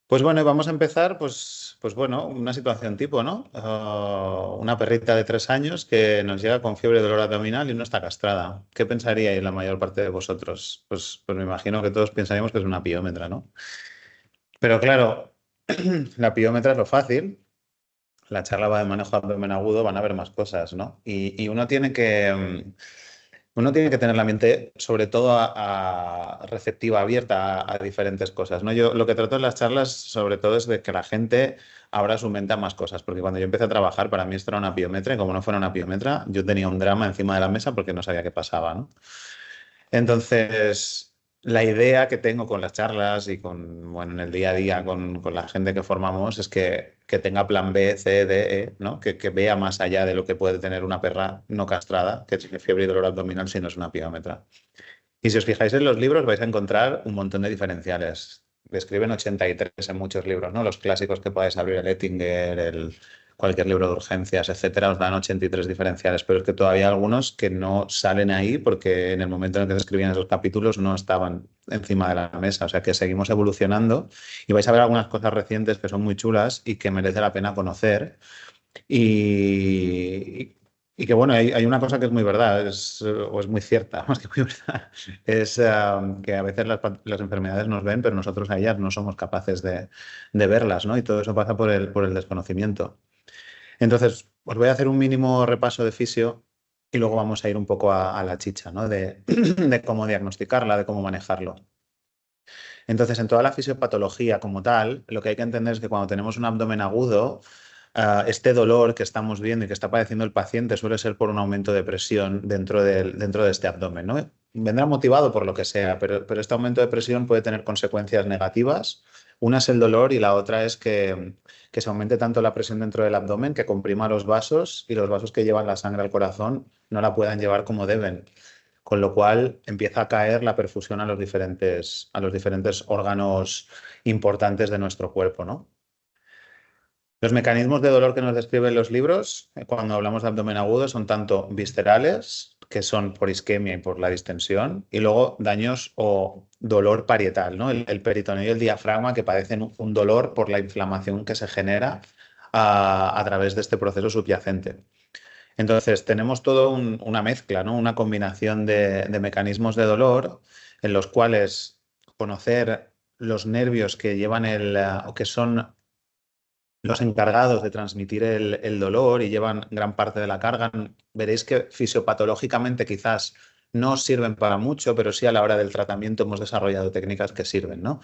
Pues bueno, y vamos a empezar, pues bueno, una situación tipo, ¿no? Una perrita de 3 años que nos llega con fiebre, dolor abdominal y no está castrada. ¿Qué pensaríais la mayor parte de vosotros? Pues me imagino que todos pensaríamos que es una piómetra, ¿no? Pero claro, la piómetra es lo fácil. La charla va de manejo de abdomen agudo, van a haber más cosas, ¿no? Y uno tiene que tener la mente, sobre todo, a receptiva, abierta a diferentes cosas, ¿no? Yo lo que trato en las charlas, sobre todo, es de que la gente abra su mente a más cosas, porque cuando yo empecé a trabajar, para mí esto era una piometra, y como no fuera una piometra, yo tenía un drama encima de la mesa porque no sabía qué pasaba, ¿no? Entonces, la idea que tengo con las charlas y bueno, en el día a día con la gente que formamos es que tenga plan B, C, D, E, ¿no? Que vea más allá de lo que puede tener una perra no castrada, que tiene fiebre y dolor abdominal si no es una piómetra. Y si os fijáis en los libros vais a encontrar un montón de diferenciales. Describen 83 en muchos libros, ¿no? Los clásicos que podéis abrir, el Ettinger, cualquier libro de urgencias, etcétera, os dan 83 diferenciales, pero es que todavía hay algunos que no salen ahí porque en el momento en el que se escribían esos capítulos no estaban encima de la mesa. O sea que seguimos evolucionando y vais a ver algunas cosas recientes que son muy chulas y que merece la pena conocer. Y que bueno, hay una cosa que es muy verdad, o es muy cierta, más que muy verdad, es que a veces las enfermedades nos ven, pero nosotros a ellas no somos capaces de verlas, ¿no? Y todo eso pasa por el desconocimiento. Entonces, os voy a hacer un mínimo repaso de fisio y luego vamos a ir un poco a la chicha, ¿no? De cómo diagnosticarla, de cómo manejarlo. Entonces, en toda la fisiopatología como tal, lo que hay que entender es que cuando tenemos un abdomen agudo, este dolor que estamos viendo y que está padeciendo el paciente suele ser por un aumento de presión dentro de este abdomen, ¿no? Vendrá motivado por lo que sea, pero este aumento de presión puede tener consecuencias negativas. Una es el dolor y la otra es que se aumente tanto la presión dentro del abdomen que comprima los vasos y los vasos que llevan la sangre al corazón no la puedan llevar como deben, con lo cual empieza a caer la perfusión a los diferentes órganos importantes de nuestro cuerpo, ¿no? Los mecanismos de dolor que nos describen los libros, cuando hablamos de abdomen agudo, son tanto viscerales, que son por isquemia y por la distensión, y luego daños o dolor parietal, ¿no? El peritoneo y el diafragma que padecen un dolor por la inflamación que se genera a través de este proceso subyacente. Entonces, tenemos todo una mezcla, ¿no? Una combinación de mecanismos de dolor en los cuales conocer los nervios que llevan o que son los encargados de transmitir el dolor y llevan gran parte de la carga. Veréis que fisiopatológicamente quizás no sirven para mucho, pero sí a la hora del tratamiento hemos desarrollado técnicas que sirven, ¿no?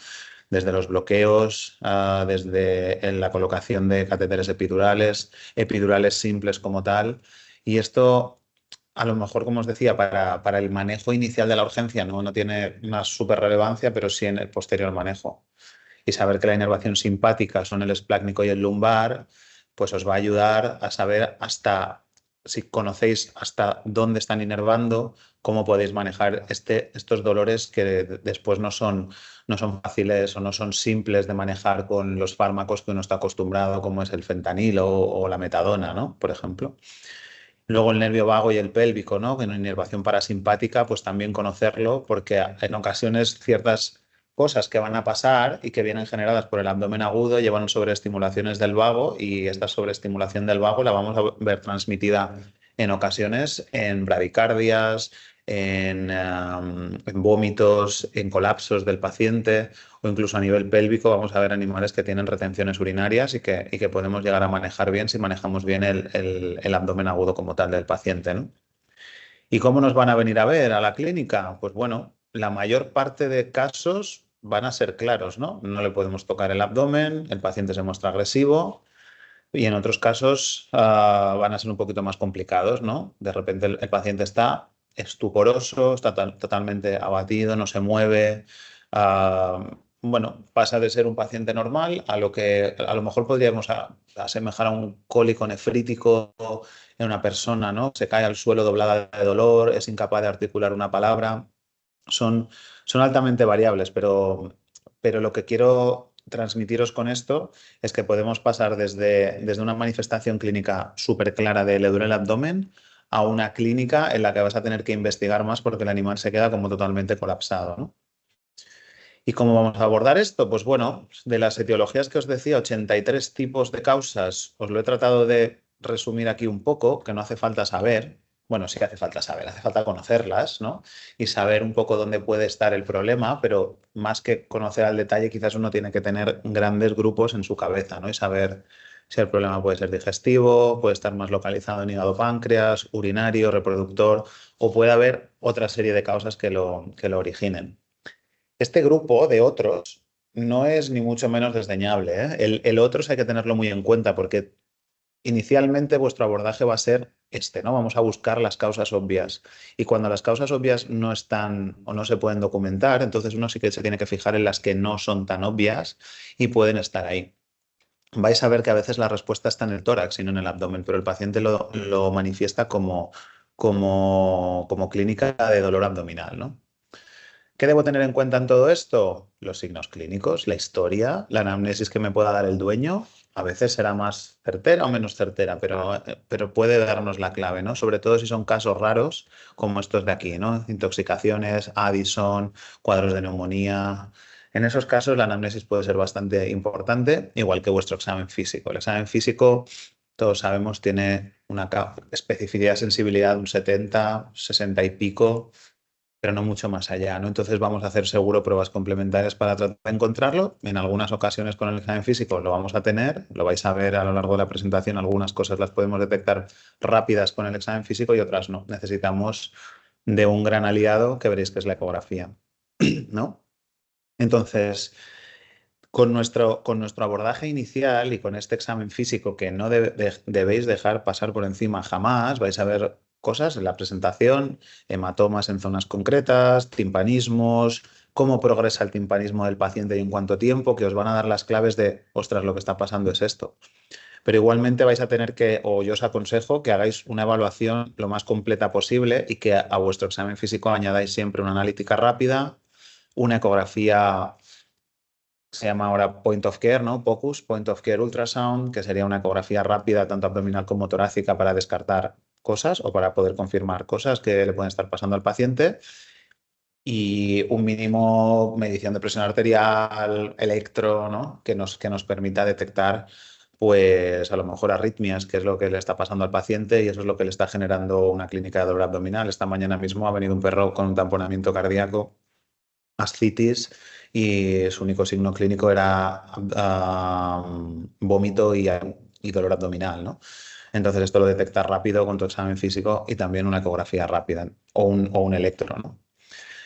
Desde los bloqueos, desde la colocación de catéteres epidurales simples como tal. Y esto, a lo mejor, como os decía, para el manejo inicial de la urgencia no tiene una súper relevancia, pero sí en el posterior manejo. Y saber que la inervación simpática son el esplácnico y el lumbar, pues os va a ayudar a saber si conocéis hasta dónde están inervando, cómo podéis manejar estos dolores que después no son fáciles o no son simples de manejar con los fármacos que uno está acostumbrado, como es el fentanilo o la metadona, ¿no? Por ejemplo. Luego el nervio vago y el pélvico, ¿no? En inervación parasimpática, pues también conocerlo, porque en ocasiones ciertas cosas que van a pasar y que vienen generadas por el abdomen agudo llevan sobreestimulaciones del vago y esta sobreestimulación del vago la vamos a ver transmitida en ocasiones en bradicardias, en vómitos, en colapsos del paciente o incluso a nivel pélvico vamos a ver animales que tienen retenciones urinarias y que podemos llegar a manejar bien si manejamos bien el abdomen agudo como tal del paciente, ¿no? ¿Y cómo nos van a venir a ver a la clínica? Pues bueno, la mayor parte de casos van a ser claros, ¿no? No le podemos tocar el abdomen, el paciente se muestra agresivo y en otros casos van a ser un poquito más complicados, ¿no? De repente el paciente está estuporoso, está totalmente abatido, no se mueve. Bueno, pasa de ser un paciente normal a lo que a lo mejor podríamos asemejar a un cólico nefrítico en una persona, ¿no? Se cae al suelo doblada de dolor, es incapaz de articular una palabra. Son, son altamente variables, pero lo que quiero transmitiros con esto es que podemos pasar desde una manifestación clínica súper clara de le duele el abdomen a una clínica en la que vas a tener que investigar más porque el animal se queda como totalmente colapsado, ¿no? ¿Y cómo vamos a abordar esto? Pues bueno, de las etiologías que os decía, 83 tipos de causas, os lo he tratado de resumir aquí un poco, que no hace falta saber. Bueno, sí hace falta saber, hace falta conocerlas, ¿no? Y saber un poco dónde puede estar el problema, pero más que conocer al detalle, quizás uno tiene que tener grandes grupos en su cabeza, ¿no? Y saber si el problema puede ser digestivo, puede estar más localizado en hígado, páncreas, urinario, reproductor, o puede haber otra serie de causas que lo originen. Este grupo de otros no es ni mucho menos desdeñable, ¿eh? El otros hay que tenerlo muy en cuenta porque inicialmente vuestro abordaje va a ser este, ¿no? Vamos a buscar las causas obvias. Y cuando las causas obvias no están o no se pueden documentar, entonces uno sí que se tiene que fijar en las que no son tan obvias y pueden estar ahí. Vais a ver que a veces la respuesta está en el tórax y no en el abdomen, pero el paciente lo manifiesta como clínica de dolor abdominal, ¿no? ¿Qué debo tener en cuenta en todo esto? Los signos clínicos, la historia, la anamnesis que me pueda dar el dueño. A veces será más certera o menos certera, pero puede darnos la clave, ¿no? Sobre todo si son casos raros, como estos de aquí, ¿no? Intoxicaciones, Addison, cuadros de neumonía. En esos casos la anamnesis puede ser bastante importante, igual que vuestro examen físico. El examen físico, todos sabemos, tiene una especificidad de sensibilidad de un 70, 60 y pico, pero no mucho más allá, ¿no? Entonces vamos a hacer seguro pruebas complementarias para tratar de encontrarlo. En algunas ocasiones con el examen físico lo vamos a tener, lo vais a ver a lo largo de la presentación, algunas cosas las podemos detectar rápidas con el examen físico y otras no. Necesitamos de un gran aliado que veréis que es la ecografía, ¿no? Entonces, con nuestro abordaje inicial y con este examen físico que no debéis dejar pasar por encima jamás, vais a ver cosas en la presentación, hematomas en zonas concretas, timpanismos, cómo progresa el timpanismo del paciente y en cuánto tiempo, que os van a dar las claves de, ostras, lo que está pasando es esto. Pero igualmente vais a tener que, o yo os aconsejo, que hagáis una evaluación lo más completa posible y que a vuestro examen físico añadáis siempre una analítica rápida, una ecografía, se llama ahora Point of Care, ¿no? POCUS, Point of Care Ultrasound, que sería una ecografía rápida, tanto abdominal como torácica, para descartar cosas o para poder confirmar cosas que le pueden estar pasando al paciente. Y un mínimo medición de presión arterial, electro, ¿no? Que nos permita detectar, pues a lo mejor arritmias, que es lo que le está pasando al paciente y eso es lo que le está generando una clínica de dolor abdominal. Esta mañana mismo ha venido un perro con un tamponamiento cardíaco, ascitis, y su único signo clínico era vómito y dolor abdominal, ¿no? Entonces esto lo detectas rápido con tu examen físico y también una ecografía rápida o un electro, ¿no?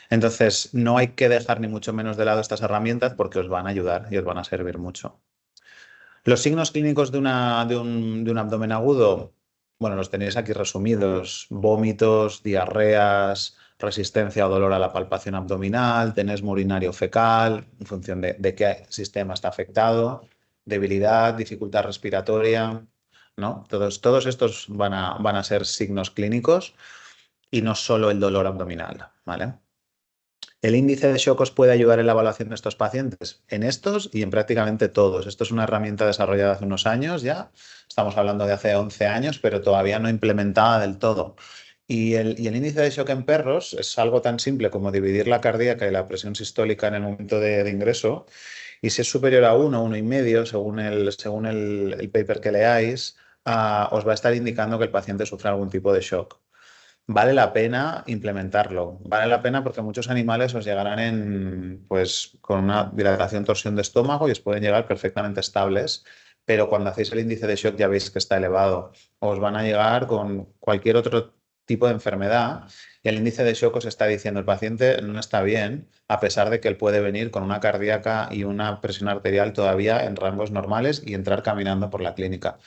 Entonces no hay que dejar ni mucho menos de lado estas herramientas porque os van a ayudar y os van a servir mucho. Los signos clínicos de un abdomen agudo, bueno, los tenéis aquí resumidos: vómitos, diarreas, resistencia o dolor a la palpación abdominal, tenesmo urinario fecal, en función de qué sistema está afectado, debilidad, dificultad respiratoria, ¿no? Todos estos van a ser signos clínicos y no solo el dolor abdominal, ¿vale? ¿El índice de shock os puede ayudar en la evaluación de estos pacientes? En estos y en prácticamente todos. Esto es una herramienta desarrollada hace unos años ya. Estamos hablando de hace 11 años, pero todavía no implementada del todo. Y el índice de shock en perros es algo tan simple como dividir la cardíaca y la presión sistólica en el momento de ingreso. Y si es superior a 1, 1,5, según el paper que leáis, os va a estar indicando que el paciente sufre algún tipo de shock. Vale la pena implementarlo. Vale la pena porque muchos animales os llegarán pues, con una dilatación, torsión de estómago y os pueden llegar perfectamente estables, pero cuando hacéis el índice de shock ya veis que está elevado. Os van a llegar con cualquier otro tipo de enfermedad y el índice de shock os está diciendo el paciente no está bien, a pesar de que él puede venir con una cardíaca y una presión arterial todavía en rangos normales y entrar caminando por la clínica.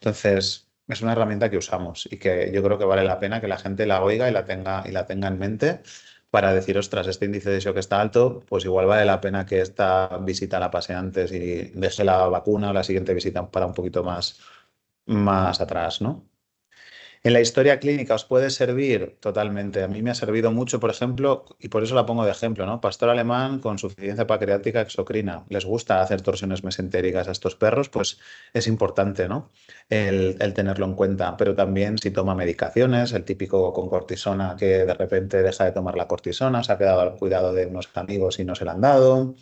Entonces, es una herramienta que usamos y que yo creo que vale la pena que la gente la oiga y la tenga en mente para decir, ostras, este índice de shock está alto, pues igual vale la pena que esta visita la pase antes y deje la vacuna o la siguiente visita para un poquito más atrás, ¿no? En la historia clínica os puede servir totalmente. A mí me ha servido mucho, por ejemplo, y por eso la pongo de ejemplo, ¿no? Pastor alemán con suficiencia pancreática exocrina. Les gusta hacer torsiones mesentéricas a estos perros, pues es importante, ¿no? El tenerlo en cuenta. Pero también si toma medicaciones, el típico con cortisona que de repente deja de tomar la cortisona, se ha quedado al cuidado de unos amigos y no se la han dado,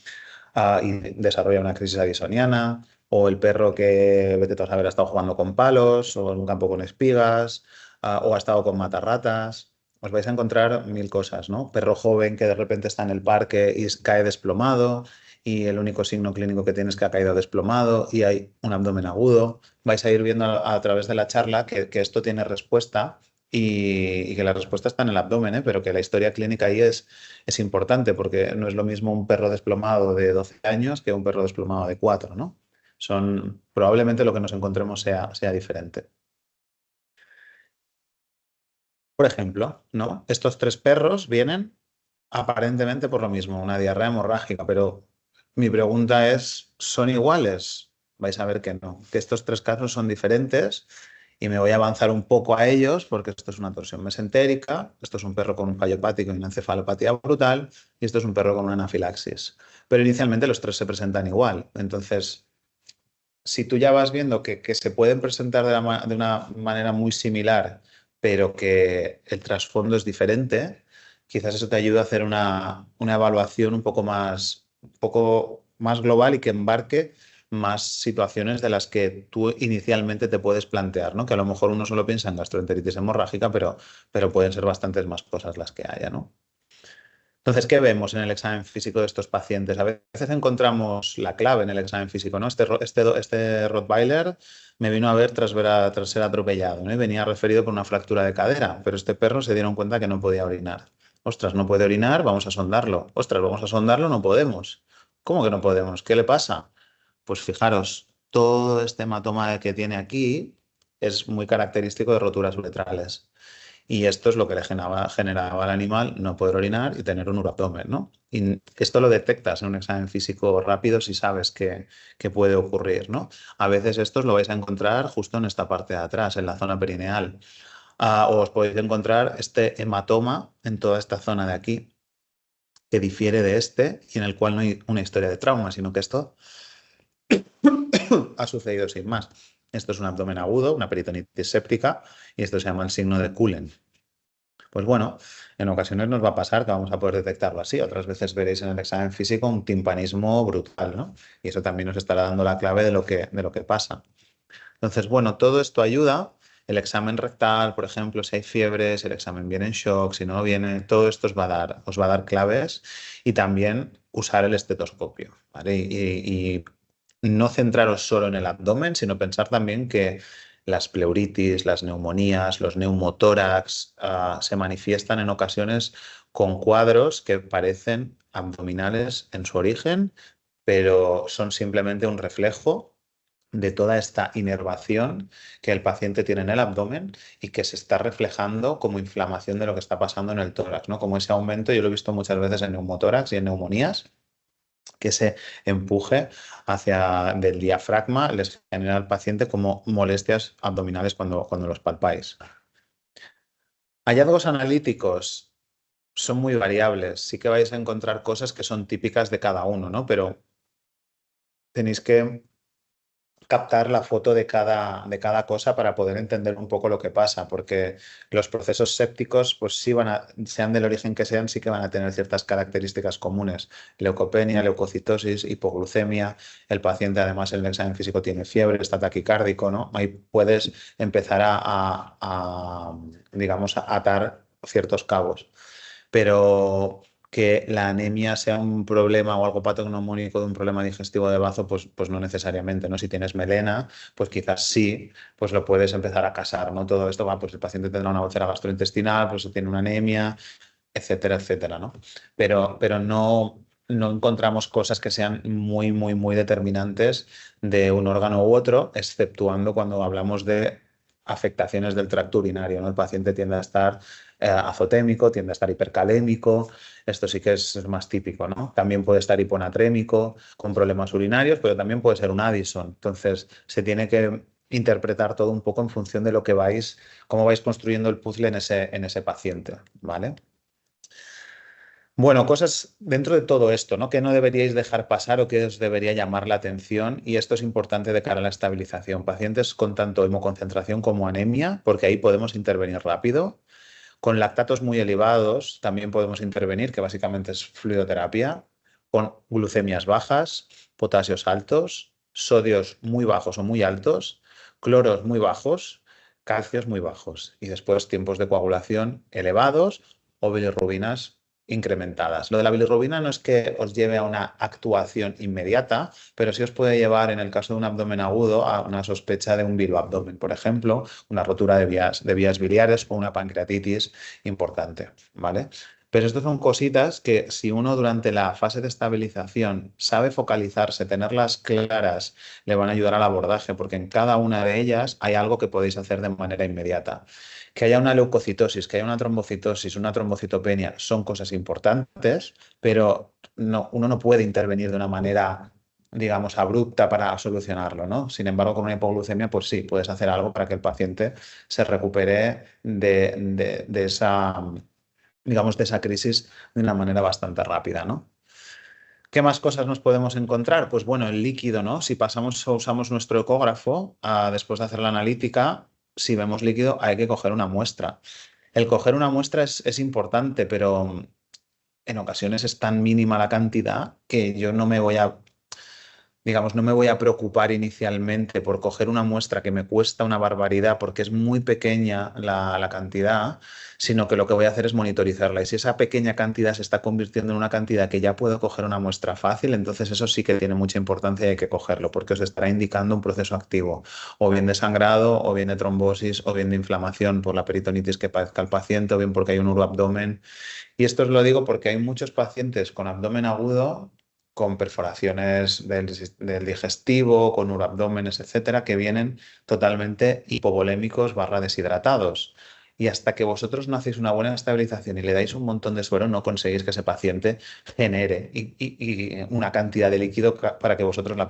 y desarrolla una crisis addisoniana, o el perro que, vete tú a saber, ha estado jugando con palos, o en un campo con espigas, o ha estado con matarratas. Os vais a encontrar mil cosas, ¿no? Perro joven que de repente está en el parque y cae desplomado, y el único signo clínico que tiene es que ha caído desplomado y hay un abdomen agudo. Vais a ir viendo a través de la charla que esto tiene respuesta y que la respuesta está en el abdomen, ¿eh? Pero que la historia clínica ahí es importante porque no es lo mismo un perro desplomado de 12 años que un perro desplomado de 4, ¿no? Probablemente lo que nos encontremos sea diferente. Por ejemplo, ¿no? Estos tres perros vienen aparentemente por lo mismo, una diarrea hemorrágica, pero mi pregunta es, ¿son iguales? Vais a ver que no, que estos tres casos son diferentes y me voy a avanzar un poco a ellos porque esto es una torsión mesentérica, esto es un perro con un fallo hepático y una encefalopatía brutal y esto es un perro con una anafilaxis. Pero inicialmente los tres se presentan igual, entonces si tú ya vas viendo que se pueden presentar de una manera muy similar, pero que el trasfondo es diferente, quizás eso te ayude a hacer una evaluación un poco más global y que embarque más situaciones de las que tú inicialmente te puedes plantear, ¿no? Que a lo mejor uno solo piensa en gastroenteritis hemorrágica, pero pueden ser bastantes más cosas las que haya, ¿no? Entonces, ¿qué vemos en el examen físico de estos pacientes? A veces encontramos la clave en el examen físico, ¿no? Este Rottweiler me vino a ver tras ser atropellado, ¿no? Y venía referido por una fractura de cadera, pero este perro se dieron cuenta que no podía orinar. Ostras, no puede orinar, vamos a sondarlo. Ostras, vamos a sondarlo, no podemos. ¿Cómo que no podemos? ¿Qué le pasa? Pues fijaros, todo este hematoma que tiene aquí es muy característico de roturas uretrales. Y esto es lo que le generaba al animal no poder orinar y tener un urabdomen, ¿no? Y esto lo detectas en un examen físico rápido si sabes que puede ocurrir, ¿no? A veces estos lo vais a encontrar justo en esta parte de atrás, en la zona perineal. O os podéis encontrar este hematoma en toda esta zona de aquí, que difiere de este y en el cual no hay una historia de trauma, sino que esto ha sucedido sin más. Esto es un abdomen agudo, una peritonitis séptica, y esto se llama el signo de Cullen. Pues bueno, en ocasiones nos va a pasar que vamos a poder detectarlo así. Otras veces veréis en el examen físico un timpanismo brutal, ¿no? Y eso también nos estará dando la clave de lo que pasa. Entonces, bueno, todo esto ayuda. El examen rectal, por ejemplo, si hay fiebre, si el examen viene en shock, si no viene, todo esto os va a dar claves y también usar el estetoscopio, ¿vale? Y no centraros solo en el abdomen, sino pensar también que las pleuritis, las neumonías, los neumotórax, se manifiestan en ocasiones con cuadros que parecen abdominales en su origen, pero son simplemente un reflejo de toda esta inervación que el paciente tiene en el abdomen y que se está reflejando como inflamación de lo que está pasando en el tórax, ¿no? Como ese aumento, yo lo he visto muchas veces en neumotórax y en neumonías, que ese empuje del diafragma les genera al paciente como molestias abdominales cuando los palpáis. Hallazgos analíticos son muy variables. Sí que vais a encontrar cosas que son típicas de cada uno, ¿no? Pero tenéis que captar la foto de cada cosa para poder entender un poco lo que pasa, porque los procesos sépticos, pues sí sean del origen que sean, sí que van a tener ciertas características comunes. Leucopenia, leucocitosis, hipoglucemia. El paciente, además, en el examen físico tiene fiebre, está taquicárdico, ¿no? Ahí puedes empezar digamos, a atar ciertos cabos. Pero que la anemia sea un problema o algo patognomónico de un problema digestivo de bazo, pues no necesariamente, ¿no? Si tienes melena, pues quizás sí, pues lo puedes empezar a casar, ¿no? Todo esto va, pues el paciente tendrá una úlcera gastrointestinal, pues tiene una anemia, etcétera, etcétera, ¿no? Pero no encontramos cosas que sean muy, muy, muy determinantes de un órgano u otro, exceptuando cuando hablamos de afectaciones del tracto urinario, ¿no? El paciente tiende a estar azotémico, tiende a estar hipercalémico, esto sí que es más típico, ¿no? También puede estar hiponatrémico, con problemas urinarios, pero también puede ser un Addison. Entonces, se tiene que interpretar todo un poco en función de lo que cómo vais construyendo el puzzle en ese paciente, ¿vale? Bueno, cosas dentro de todo esto, ¿no? Que no deberíais dejar pasar o que os debería llamar la atención, y esto es importante de cara a la estabilización. Pacientes con tanto hemoconcentración como anemia, porque ahí podemos intervenir rápido. Con lactatos muy elevados también podemos intervenir, que básicamente es fluidoterapia. Con glucemias bajas, potasios altos, sodios muy bajos o muy altos, cloros muy bajos, calcios muy bajos. Y después tiempos de coagulación elevados o bilirrubinas incrementadas. Lo de la bilirrubina no es que os lleve a una actuación inmediata, pero sí os puede llevar, en el caso de un abdomen agudo, a una sospecha de un biloabdomen, por ejemplo, una rotura de vías biliares o una pancreatitis importante, ¿vale? Pero estas son cositas que si uno durante la fase de estabilización sabe focalizarse, tenerlas claras, le van a ayudar al abordaje, porque en cada una de ellas hay algo que podéis hacer de manera inmediata. Que haya una leucocitosis, que haya una trombocitosis, una trombocitopenia, son cosas importantes, pero uno no puede intervenir de una manera, digamos, abrupta para solucionarlo, ¿no? Sin embargo, con una hipoglucemia, pues sí, puedes hacer algo para que el paciente se recupere de esa, digamos, de esa crisis de una manera bastante rápida, ¿no? ¿Qué más cosas nos podemos encontrar? Pues bueno, el líquido, ¿no? Si pasamos o usamos nuestro ecógrafo, después de hacer la analítica, si vemos líquido, hay que coger una muestra. El coger una muestra es importante, pero en ocasiones es tan mínima la cantidad que yo no me voy a, digamos, no me voy a preocupar inicialmente por coger una muestra que me cuesta una barbaridad porque es muy pequeña la cantidad, sino que lo que voy a hacer es monitorizarla. Y si esa pequeña cantidad se está convirtiendo en una cantidad que ya puedo coger una muestra fácil, entonces eso sí que tiene mucha importancia y hay que cogerlo porque os estará indicando un proceso activo, o bien de sangrado, o bien de trombosis, o bien de inflamación por la peritonitis que padezca el paciente, o bien porque hay un uroabdomen. Y esto os lo digo porque hay muchos pacientes con abdomen agudo, con perforaciones del digestivo, con uroabdómenes, etcétera, que vienen totalmente hipovolémicos barra deshidratados. Y hasta que vosotros no hacéis una buena estabilización y le dais un montón de suero, no conseguís que ese paciente genere y una cantidad de líquido para que vosotros la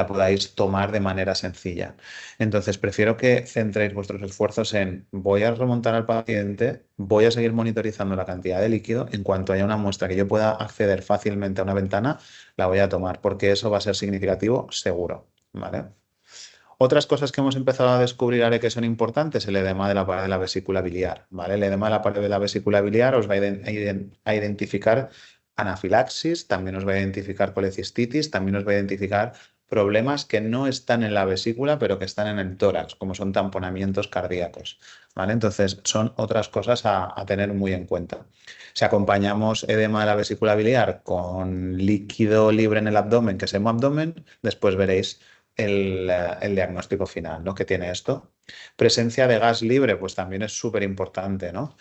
podáis tomar de manera sencilla. Entonces, prefiero que centréis vuestros esfuerzos en voy a remontar al paciente, voy a seguir monitorizando la cantidad de líquido. En cuanto haya una muestra que yo pueda acceder fácilmente a una ventana, la voy a tomar, porque eso va a ser significativo seguro, ¿vale? Otras cosas que hemos empezado a descubrir, Ale, que son importantes, el edema de la pared de la vesícula biliar, ¿vale? El edema de la pared de la vesícula biliar os va a identificar anafilaxis, también os va a identificar colecistitis, también os va a identificar problemas que no están en la vesícula, pero que están en el tórax, como son tamponamientos cardíacos, ¿vale? Entonces, son otras cosas a tener muy en cuenta. Si acompañamos edema de la vesícula biliar con líquido libre en el abdomen, que es hemoabdomen, después veréis el diagnóstico final, ¿no? Que tiene esto. Presencia de gas libre, pues también es súper importante, ¿no?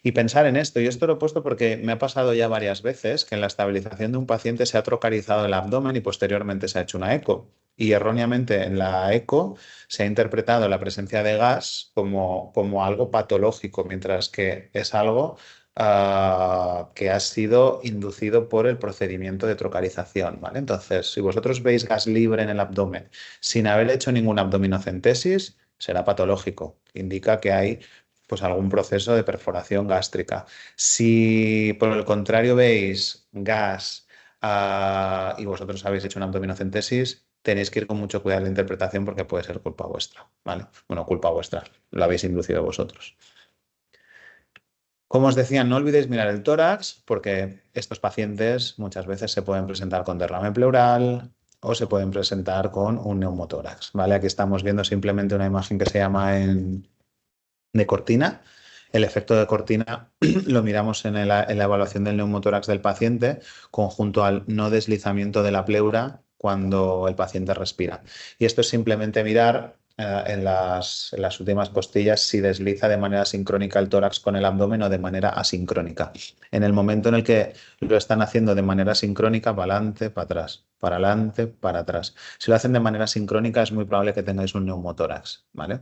Y pensar en esto, y esto lo he puesto porque me ha pasado ya varias veces que en la estabilización de un paciente se ha trocarizado el abdomen y posteriormente se ha hecho una eco. Y erróneamente en la eco se ha interpretado la presencia de gas como algo patológico, mientras que es algo que ha sido inducido por el procedimiento de trocarización, ¿vale? Entonces, si vosotros veis gas libre en el abdomen sin haber hecho ninguna abdominocentesis, será patológico. Indica que hay pues algún proceso de perforación gástrica. Si por el contrario veis gas y vosotros habéis hecho una abdominocentesis, tenéis que ir con mucho cuidado en la interpretación porque puede ser culpa vuestra, ¿vale? Bueno, culpa vuestra, lo habéis inducido vosotros. Como os decía, no olvidéis mirar el tórax porque estos pacientes muchas veces se pueden presentar con derrame pleural o se pueden presentar con un neumotórax, ¿vale? Aquí estamos viendo simplemente una imagen que se llama de cortina. El efecto de cortina lo miramos en la evaluación del neumotórax del paciente conjunto al no deslizamiento de la pleura cuando el paciente respira. Y esto es simplemente mirar en las últimas costillas si desliza de manera sincrónica el tórax con el abdomen o de manera asincrónica. En el momento en el que lo están haciendo de manera sincrónica, para adelante, para atrás, para adelante, para atrás. Si lo hacen de manera sincrónica, es muy probable que tengáis un neumotórax, ¿vale?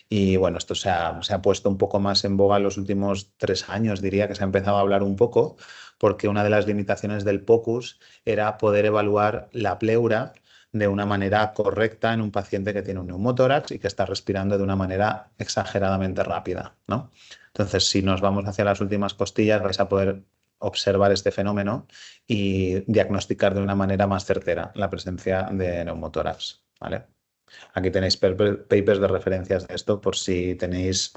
Y bueno, esto se ha puesto un poco más en boga en los últimos 3 años, diría que se ha empezado a hablar un poco, porque una de las limitaciones del POCUS era poder evaluar la pleura de una manera correcta en un paciente que tiene un neumotórax y que está respirando de una manera exageradamente rápida, ¿no? Entonces, si nos vamos hacia las últimas costillas, vais a poder observar este fenómeno y diagnosticar de una manera más certera la presencia de neumotórax, ¿vale? Aquí tenéis papers de referencias de esto por si tenéis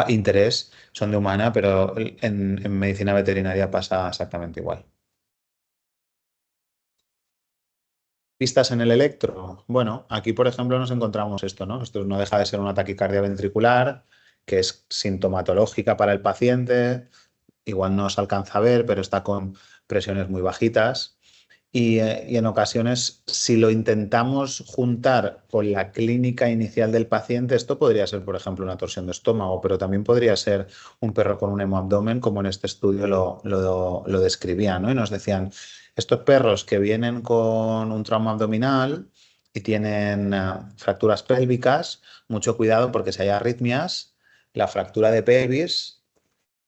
interés. Son de humana, pero en medicina veterinaria pasa exactamente igual. Pistas en el electro. Bueno, aquí por ejemplo nos encontramos esto, ¿no? Esto no deja de ser una taquicardia ventricular que es sintomatológica para el paciente. Igual no se alcanza a ver, pero está con presiones muy bajitas. Y en ocasiones, si lo intentamos juntar con la clínica inicial del paciente, esto podría ser, por ejemplo, una torsión de estómago, pero también podría ser un perro con un hemoabdomen, como en este estudio lo describían, ¿no? Y nos decían, estos perros que vienen con un trauma abdominal y tienen fracturas pélvicas, mucho cuidado porque si hay arritmias, la fractura de pelvis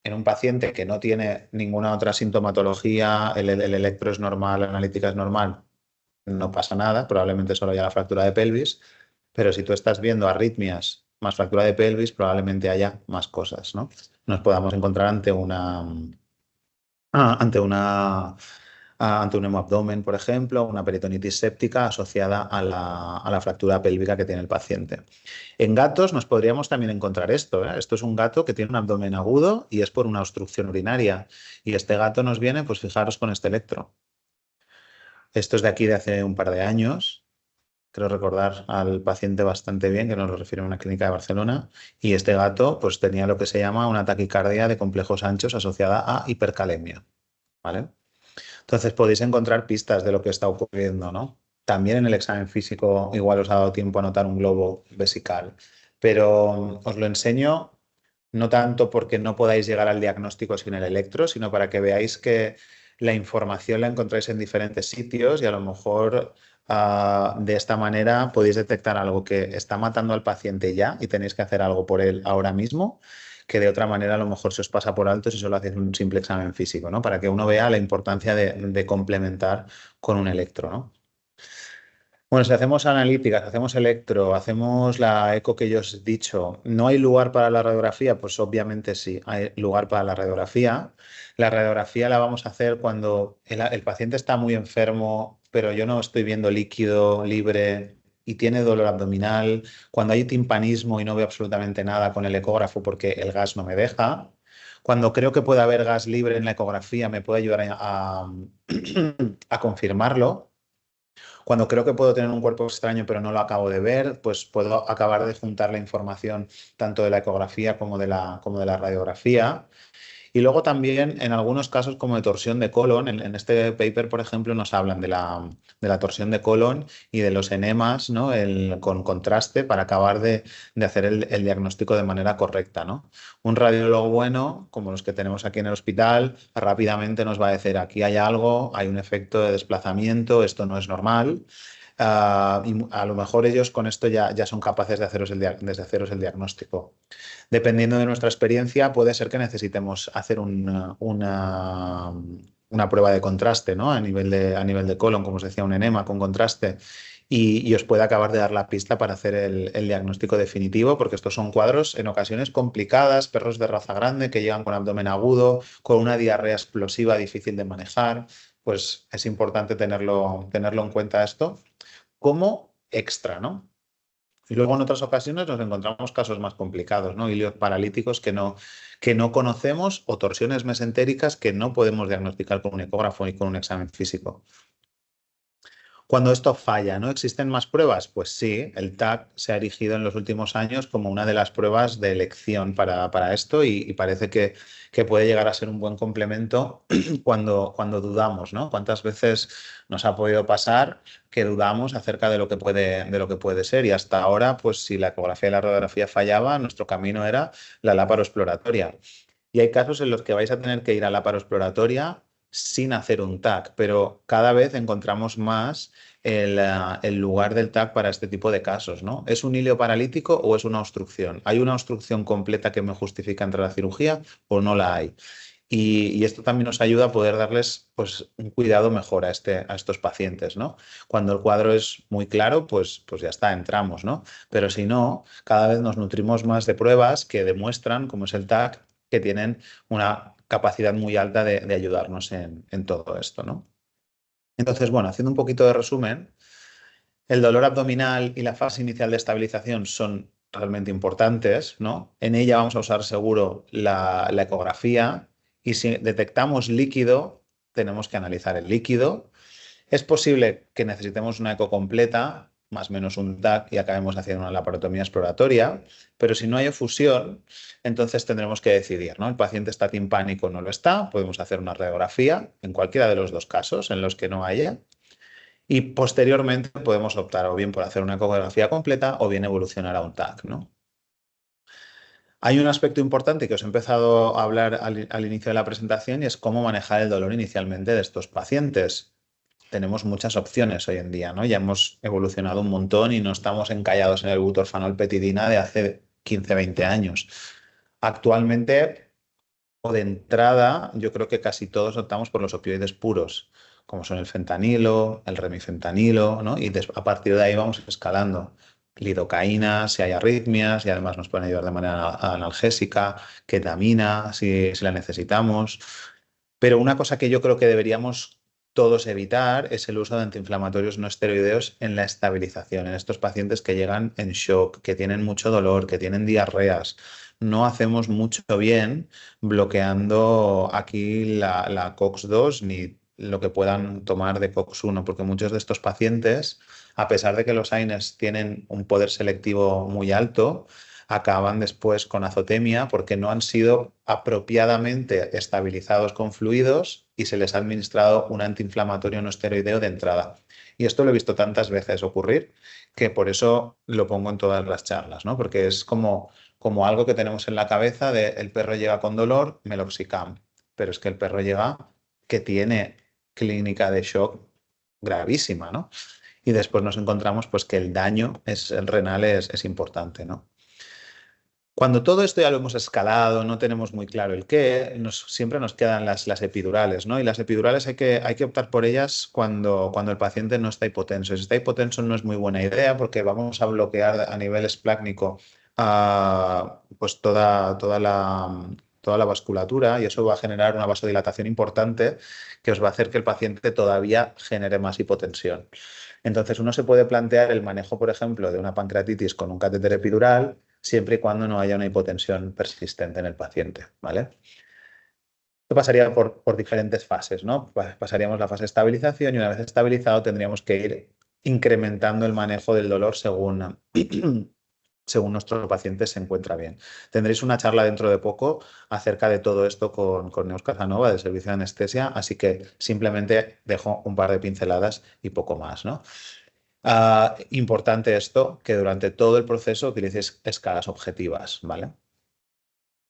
en un paciente que no tiene ninguna otra sintomatología, el electro es normal, la analítica es normal, no pasa nada, probablemente solo haya la fractura de pelvis, pero si tú estás viendo arritmias más fractura de pelvis, probablemente haya más cosas, ¿no? Nos podamos encontrar ante ante un hemoabdomen, por ejemplo, una peritonitis séptica asociada a la fractura pélvica que tiene el paciente. En gatos nos podríamos también encontrar esto, ¿eh? Esto es un gato que tiene un abdomen agudo y es por una obstrucción urinaria. Y este gato nos viene, pues fijaros con este electro. Esto es de aquí de hace un par de años. Creo recordar al paciente bastante bien, que nos lo refiere a una clínica de Barcelona. Y este gato pues tenía lo que se llama una taquicardia de complejos anchos asociada a hipercalemia, ¿vale? Entonces podéis encontrar pistas de lo que está ocurriendo, ¿no? También en el examen físico igual os ha dado tiempo a notar un globo vesical, pero os lo enseño no tanto porque no podáis llegar al diagnóstico sin el electro, sino para que veáis que la información la encontráis en diferentes sitios y a lo mejor de esta manera podéis detectar algo que está matando al paciente ya y tenéis que hacer algo por él ahora mismo, que de otra manera a lo mejor se os pasa por alto si solo hacéis un simple examen físico, ¿no? Para que uno vea la importancia de complementar con un electro, ¿no? Bueno, si hacemos analíticas, hacemos electro, hacemos la eco que yo os he dicho, ¿no hay lugar para la radiografía? Pues obviamente sí, hay lugar para la radiografía. La radiografía la vamos a hacer cuando el paciente está muy enfermo, pero yo no estoy viendo líquido libre y tiene dolor abdominal, cuando hay timpanismo y no veo absolutamente nada con el ecógrafo porque el gas no me deja. Cuando creo que puede haber gas libre en la ecografía, me puede ayudar a confirmarlo. Cuando creo que puedo tener un cuerpo extraño pero no lo acabo de ver, pues puedo acabar de juntar la información tanto de la ecografía como de la radiografía. Y luego también en algunos casos como de torsión de colon, en este paper, por ejemplo, nos hablan de la torsión de colon y de los enemas, ¿no? Con contraste para acabar de hacer el diagnóstico de manera correcta, ¿no? Un radiólogo bueno, como los que tenemos aquí en el hospital, rápidamente nos va a decir, aquí hay algo, hay un efecto de desplazamiento, esto no es normal. Y a lo mejor ellos con esto ya son capaces de de haceros el diagnóstico. Dependiendo de nuestra experiencia, puede ser que necesitemos hacer una prueba de contraste, ¿no? A nivel de colon, como os decía, un enema con contraste. Y os puede acabar de dar la pista para hacer el diagnóstico definitivo, porque estos son cuadros en ocasiones complicadas, perros de raza grande que llegan con abdomen agudo, con una diarrea explosiva difícil de manejar. Pues es importante tenerlo en cuenta esto como extra, ¿no? Y luego en otras ocasiones nos encontramos casos más complicados, ¿no? Ilios paralíticos que no conocemos o torsiones mesentéricas que no podemos diagnosticar con un ecógrafo y con un examen físico. Cuando esto falla, ¿no existen más pruebas? Pues sí, el TAC se ha erigido en los últimos años como una de las pruebas de elección para esto y parece que puede llegar a ser un buen complemento cuando dudamos, ¿no? ¿Cuántas veces nos ha podido pasar que dudamos acerca de lo que puede ser? Y hasta ahora, pues si la ecografía y la radiografía fallaba, nuestro camino era la laparoexploratoria. Y hay casos en los que vais a tener que ir a la paroexploratoria sin hacer un TAC, pero cada vez encontramos más el lugar del TAC para este tipo de casos, ¿no? ¿Es un hilio paralítico o es una obstrucción? ¿Hay una obstrucción completa que me justifica entrar a la cirugía o no la hay? Y esto también nos ayuda a poder darles pues, un cuidado mejor a estos pacientes, ¿no? Cuando el cuadro es muy claro, pues ya está, entramos, ¿no? Pero si no, cada vez nos nutrimos más de pruebas que demuestran, como es el TAC, que tienen una capacidad muy alta de ayudarnos en todo esto, ¿no? Entonces, bueno, haciendo un poquito de resumen, el dolor abdominal y la fase inicial de estabilización son realmente importantes, ¿no? En ella vamos a usar seguro la ecografía y si detectamos líquido, tenemos que analizar el líquido. Es posible que necesitemos una eco completa, más o menos un TAC, y acabemos haciendo una laparotomía exploratoria, pero si no hay efusión, entonces tendremos que decidir, ¿no? El paciente está timpánico o no lo está, podemos hacer una radiografía en cualquiera de los dos casos en los que no haya. Y posteriormente podemos optar o bien por hacer una ecografía completa o bien evolucionar a un TAC, ¿no? Hay un aspecto importante que os he empezado a hablar al inicio de la presentación y es cómo manejar el dolor inicialmente de estos pacientes. Tenemos muchas opciones hoy en día, ¿no? Ya hemos evolucionado un montón y no estamos encallados en el butorfanol-petidina de hace 15, 20 años. Actualmente, o de entrada, yo creo que casi todos optamos por los opioides puros, como son el fentanilo, el remifentanilo, ¿no? Y a partir de ahí vamos escalando. Lidocaína, si hay arritmias, y además nos pueden ayudar de manera analgésica, ketamina, si la necesitamos. Pero una cosa que yo creo que deberíamos todos evitar es el uso de antiinflamatorios no esteroideos en la estabilización, en estos pacientes que llegan en shock, que tienen mucho dolor, que tienen diarreas. No hacemos mucho bien bloqueando aquí la COX-2 ni lo que puedan tomar de COX-1, porque muchos de estos pacientes, a pesar de que los AINES tienen un poder selectivo muy alto, acaban después con azotemia porque no han sido apropiadamente estabilizados con fluidos y se les ha administrado un antiinflamatorio no esteroideo de entrada. Y esto lo he visto tantas veces ocurrir que por eso lo pongo en todas las charlas, ¿no? Porque es como algo que tenemos en la cabeza de el perro llega con dolor, meloxicam, pero es que el perro llega que tiene clínica de shock gravísima, ¿no? Y después nos encontramos pues que el daño el renal es importante, ¿no? Cuando todo esto ya lo hemos escalado, no tenemos muy claro el qué, siempre nos quedan las epidurales, ¿no? Y las epidurales hay que optar por ellas cuando el paciente no está hipotenso. Si está hipotenso no es muy buena idea porque vamos a bloquear a nivel esplácnico pues toda la vasculatura y eso va a generar una vasodilatación importante que os va a hacer que el paciente todavía genere más hipotensión. Entonces uno se puede plantear el manejo, por ejemplo, de una pancreatitis con un catéter epidural siempre y cuando no haya una hipotensión persistente en el paciente, ¿vale? Esto pasaría por diferentes fases, ¿no? Pasaríamos la fase de estabilización y una vez estabilizado tendríamos que ir incrementando el manejo del dolor según nuestro paciente se encuentra bien. Tendréis una charla dentro de poco acerca de todo esto con Neus Casanova del Servicio de Anestesia, así que simplemente dejo un par de pinceladas y poco más, ¿no? Importante esto, que durante todo el proceso utilicéis escalas objetivas, ¿vale?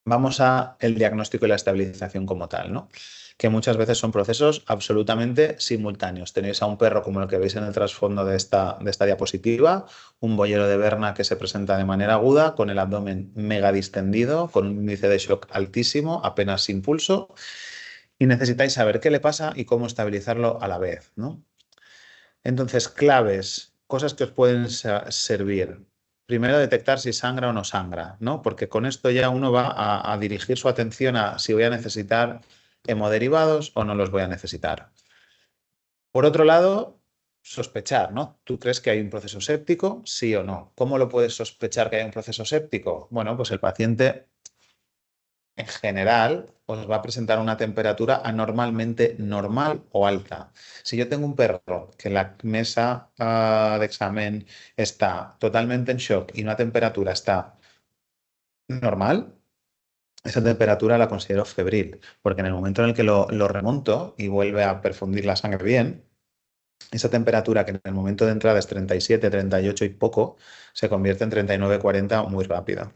Vamos a el diagnóstico y la estabilización como tal, ¿no? Que muchas veces son procesos absolutamente simultáneos. Tenéis a un perro como el que veis en el trasfondo de esta diapositiva, un boyero de Berna que se presenta de manera aguda, con el abdomen mega distendido, con un índice de shock altísimo, apenas sin pulso, y necesitáis saber qué le pasa y cómo estabilizarlo a la vez, ¿no? Entonces, claves, cosas que os pueden servir. Primero, detectar si sangra o no sangra, ¿no? Porque con esto ya uno va a dirigir su atención a si voy a necesitar hemoderivados o no los voy a necesitar. Por otro lado, sospechar, ¿no? ¿Tú crees que hay un proceso séptico? Sí o no. ¿Cómo lo puedes sospechar que hay un proceso séptico? Bueno, pues el paciente en general os va a presentar una temperatura anormalmente normal o alta. Si yo tengo un perro que la mesa de examen está totalmente en shock y una temperatura está normal, esa temperatura la considero febril, porque en el momento en el que lo remonto y vuelve a perfundir la sangre bien, esa temperatura que en el momento de entrada es 37, 38 y poco, se convierte en 39, 40 muy rápido.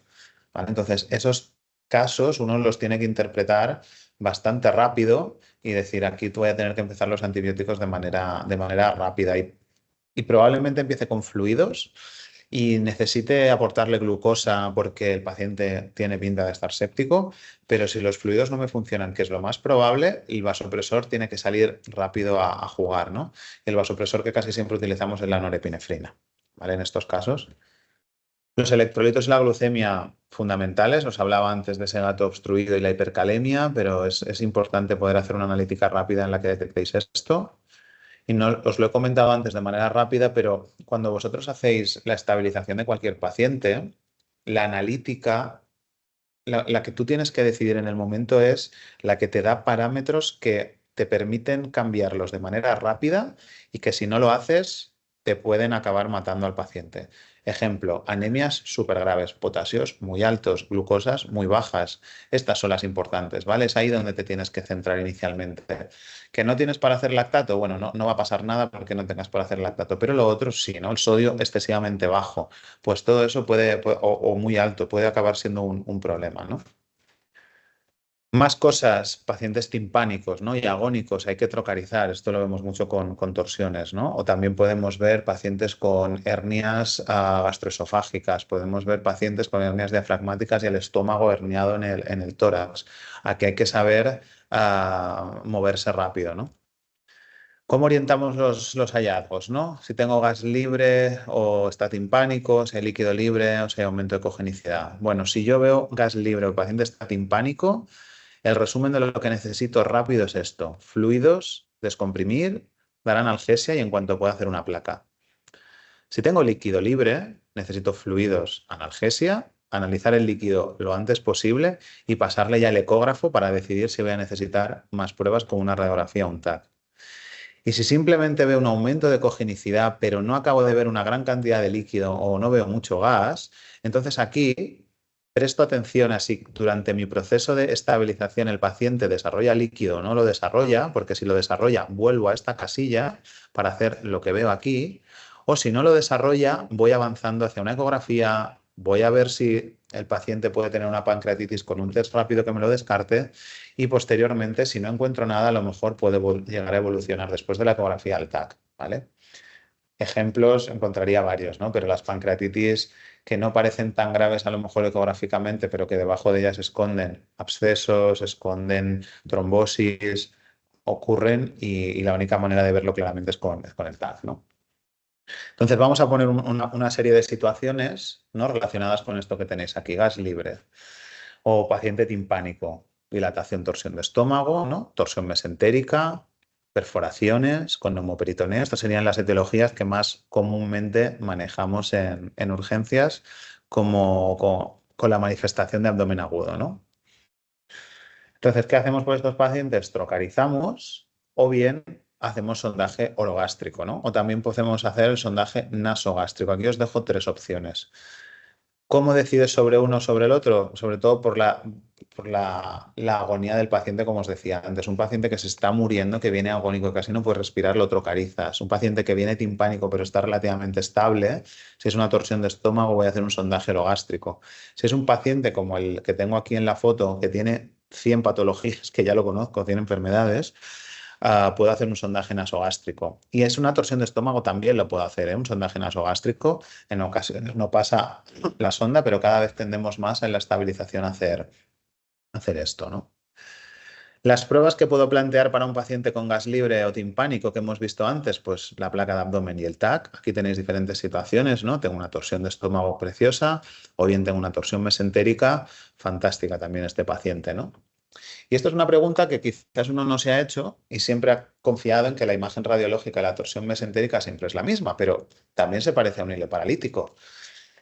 ¿Vale? Entonces, esos casos uno los tiene que interpretar bastante rápido y decir, aquí voy a tener que empezar los antibióticos de manera rápida y probablemente empiece con fluidos y necesite aportarle glucosa porque el paciente tiene pinta de estar séptico, pero si los fluidos no me funcionan, que es lo más probable, el vasopresor tiene que salir rápido a jugar, ¿no? El vasopresor que casi siempre utilizamos es la norepinefrina, ¿vale? En estos casos. Los electrolitos y la glucemia fundamentales, os hablaba antes de ese gato obstruido y la hipercalemia, pero es importante poder hacer una analítica rápida en la que detectéis esto. Y no, os lo he comentado antes de manera rápida, pero cuando vosotros hacéis la estabilización de cualquier paciente, la analítica, la que tú tienes que decidir en el momento es la que te da parámetros que te permiten cambiarlos de manera rápida y que si no lo haces te pueden acabar matando al paciente. Ejemplo, anemias súper graves, potasios muy altos, glucosas muy bajas. Estas son las importantes, ¿vale? Es ahí donde te tienes que centrar inicialmente. ¿Que no tienes para hacer lactato? Bueno, no va a pasar nada porque no tengas para hacer lactato, pero lo otro sí, ¿no? El sodio excesivamente bajo, pues todo eso o muy alto, puede acabar siendo un problema, ¿no? Más cosas, pacientes timpánicos, ¿no? Y agónicos, hay que trocarizar, esto lo vemos mucho con torsiones, ¿no? O también podemos ver pacientes con hernias gastroesofágicas, podemos ver pacientes con hernias diafragmáticas y el estómago herniado en el tórax. Aquí hay que saber moverse rápido, ¿no? ¿Cómo orientamos los hallazgos, no? Si tengo gas libre o está timpánico, si hay líquido libre o si hay aumento de cogenicidad. Bueno, si yo veo gas libre o el paciente está timpánico, el resumen de lo que necesito rápido es esto. Fluidos, descomprimir, dar analgesia y en cuanto pueda hacer una placa. Si tengo líquido libre, necesito fluidos, analgesia, analizar el líquido lo antes posible y pasarle ya el ecógrafo para decidir si voy a necesitar más pruebas como una radiografía o un TAC. Y si simplemente veo un aumento de cogenicidad, pero no acabo de ver una gran cantidad de líquido o no veo mucho gas, entonces aquí presto atención a si durante mi proceso de estabilización el paciente desarrolla líquido o no lo desarrolla, porque si lo desarrolla vuelvo a esta casilla para hacer lo que veo aquí, o si no lo desarrolla voy avanzando hacia una ecografía, voy a ver si el paciente puede tener una pancreatitis con un test rápido que me lo descarte y posteriormente, si no encuentro nada, a lo mejor puede llegar a evolucionar después de la ecografía al TAC, ¿vale? Ejemplos encontraría varios, ¿no? Pero las pancreatitis que no parecen tan graves a lo mejor ecográficamente, pero que debajo de ellas esconden abscesos, esconden trombosis, ocurren y la única manera de verlo claramente es con el TAC, ¿no? Entonces vamos a poner una serie de situaciones, ¿no? Relacionadas con esto que tenéis aquí, gas libre o paciente timpánico, dilatación, torsión de estómago, ¿no? Torsión mesentérica, perforaciones con neumoperitoneo. Estas serían las etiologías que más comúnmente manejamos en urgencias como con la manifestación de abdomen agudo, ¿no? Entonces, ¿qué hacemos por estos pacientes? Trocarizamos o bien hacemos sondaje orogástrico, ¿no? O también podemos hacer el sondaje nasogástrico. Aquí os dejo tres opciones. ¿Cómo decides sobre uno o sobre el otro? Sobre todo por la agonía del paciente, como os decía antes. Un paciente que se está muriendo, que viene agónico, que casi no puede respirar, lo trocarizas. Un paciente que viene timpánico, pero está relativamente estable, si es una torsión de estómago, voy a hacer un sondaje orogástrico. Si es un paciente como el que tengo aquí en la foto, que tiene 100 patologías, que ya lo conozco, 100 enfermedades, puedo hacer un sondaje nasogástrico. Y es una torsión de estómago, también lo puedo hacer, ¿eh? Un sondaje nasogástrico. En ocasiones no pasa la sonda, pero cada vez tendemos más en la estabilización a hacer esto, ¿no? Las pruebas que puedo plantear para un paciente con gas libre o timpánico que hemos visto antes, pues la placa de abdomen y el TAC. Aquí tenéis diferentes situaciones, ¿no? Tengo una torsión de estómago preciosa o bien tengo una torsión mesentérica, fantástica también este paciente, ¿no? Y esto es una pregunta que quizás uno no se ha hecho y siempre ha confiado en que la imagen radiológica de la torsión mesentérica siempre es la misma, pero también se parece a un hilo paralítico.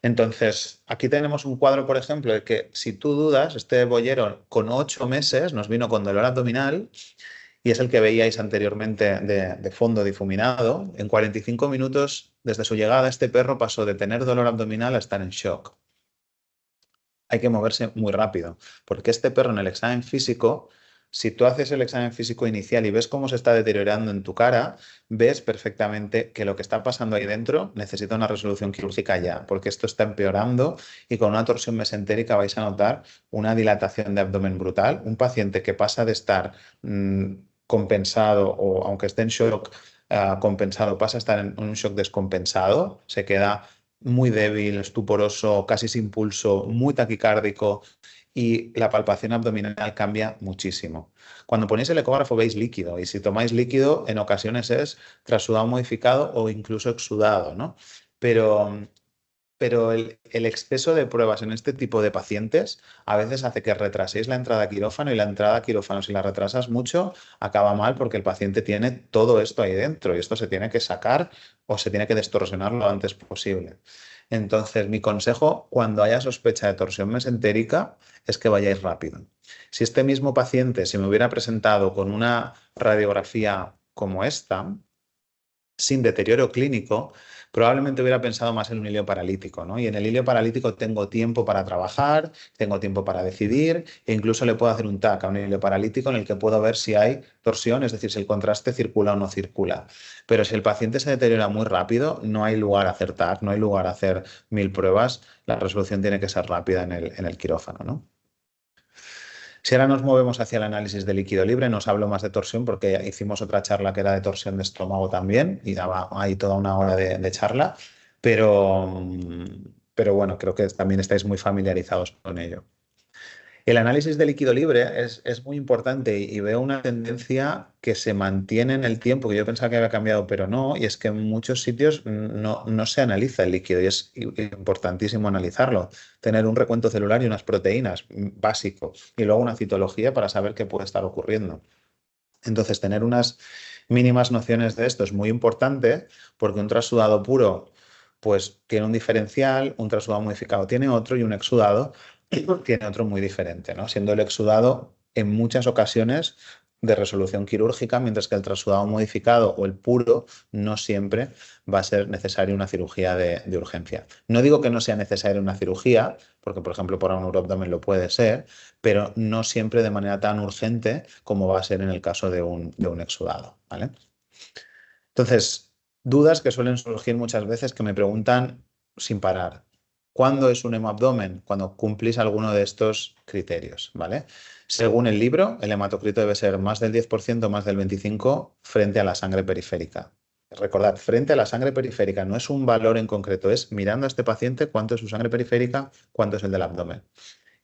Entonces, aquí tenemos un cuadro, por ejemplo, de que si tú dudas, este boyero con 8 meses nos vino con dolor abdominal y es el que veíais anteriormente de fondo difuminado. En 45 minutos desde su llegada, este perro pasó de tener dolor abdominal a estar en shock. Hay que moverse muy rápido, porque este perro en el examen físico, si tú haces el examen físico inicial y ves cómo se está deteriorando en tu cara, ves perfectamente que lo que está pasando ahí dentro necesita una resolución quirúrgica ya, porque esto está empeorando y con una torsión mesentérica vais a notar una dilatación de abdomen brutal. Un paciente que pasa de estar compensado o aunque esté en shock compensado, pasa a estar en un shock descompensado, se queda muy débil, estuporoso, casi sin pulso, muy taquicárdico y la palpación abdominal cambia muchísimo. Cuando ponéis el ecógrafo veis líquido y si tomáis líquido en ocasiones es trasudado modificado o incluso exudado, ¿no? Pero pero el exceso de pruebas en este tipo de pacientes a veces hace que retraséis la entrada a quirófano y la entrada a quirófano, si la retrasas mucho, acaba mal porque el paciente tiene todo esto ahí dentro y esto se tiene que sacar o se tiene que distorsionar lo antes posible. Entonces, mi consejo cuando haya sospecha de torsión mesentérica es que vayáis rápido. Si este mismo paciente se me hubiera presentado con una radiografía como esta, sin deterioro clínico, probablemente hubiera pensado más en un hilio paralítico, ¿no? Y en el hilio paralítico tengo tiempo para trabajar, tengo tiempo para decidir e incluso le puedo hacer un TAC a un hilio paralítico en el que puedo ver si hay torsión, es decir, si el contraste circula o no circula. Pero si el paciente se deteriora muy rápido, no hay lugar a hacer TAC, no hay lugar a hacer 1000 pruebas, la resolución tiene que ser rápida en el quirófano, ¿no? Si ahora nos movemos hacia el análisis de líquido libre, nos hablo más de torsión porque hicimos otra charla que era de torsión de estómago también y daba ahí toda una hora de charla, pero, pero bueno, creo que también estáis muy familiarizados con ello. El análisis de líquido libre es muy importante y veo una tendencia que se mantiene en el tiempo, que yo pensaba que había cambiado, pero no, y es que en muchos sitios no se analiza el líquido y es importantísimo analizarlo. Tener un recuento celular y unas proteínas básico y luego una citología para saber qué puede estar ocurriendo. Entonces, tener unas mínimas nociones de esto es muy importante porque un trasudado puro pues tiene un diferencial, un trasudado modificado tiene otro y un exudado tiene otro muy diferente, ¿no? Siendo el exudado en muchas ocasiones de resolución quirúrgica, mientras que el trasudado modificado o el puro no siempre va a ser necesaria una cirugía de urgencia. No digo que no sea necesaria una cirugía, porque por ejemplo para un neuroabdomen lo puede ser, pero no siempre de manera tan urgente como va a ser en el caso de un exudado, ¿vale? Entonces, dudas que suelen surgir muchas veces que me preguntan sin parar. ¿Cuándo es un hemoabdomen? Cuando cumplís alguno de estos criterios, ¿vale? Según el libro, el hematocrito debe ser más del 10%, más del 25% frente a la sangre periférica. Recordad, frente a la sangre periférica no es un valor en concreto, es mirando a este paciente cuánto es su sangre periférica, cuánto es el del abdomen.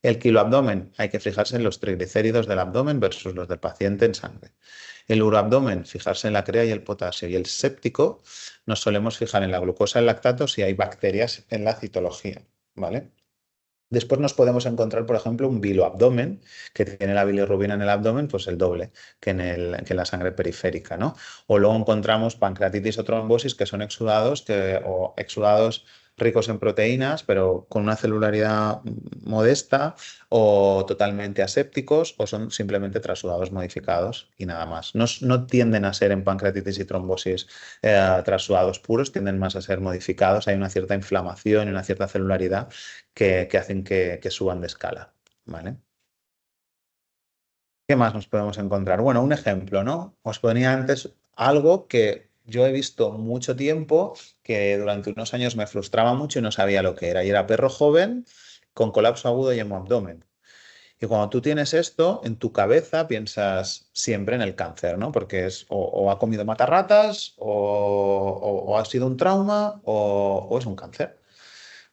El kiloabdomen, hay que fijarse en los triglicéridos del abdomen versus los del paciente en sangre. El uroabdomen, fijarse en la crea y el potasio. Y el séptico, nos solemos fijar en la glucosa, el lactato, si hay bacterias en la citología, ¿vale? Después nos podemos encontrar, por ejemplo, un biloabdomen, que tiene la bilirrubina en el abdomen, pues el doble que en la sangre periférica, ¿no? O luego encontramos pancreatitis o trombosis, que son exudados, o exudados ricos en proteínas, pero con una celularidad modesta, o totalmente asépticos, o son simplemente trasudados modificados y nada más. No tienden a ser en pancreatitis y trombosis trasudados puros, tienden más a ser modificados. Hay una cierta inflamación y una cierta celularidad que hacen que suban de escala, ¿vale? ¿Qué más nos podemos encontrar? Bueno, un ejemplo, ¿no? Os ponía antes algo que yo he visto mucho tiempo, que durante unos años me frustraba mucho y no sabía lo que era. Y era perro joven con colapso agudo y hemoabdomen. Y cuando tú tienes esto, en tu cabeza piensas siempre en el cáncer, ¿no? Porque es o ha comido matarratas, o ha sido un trauma, o es un cáncer.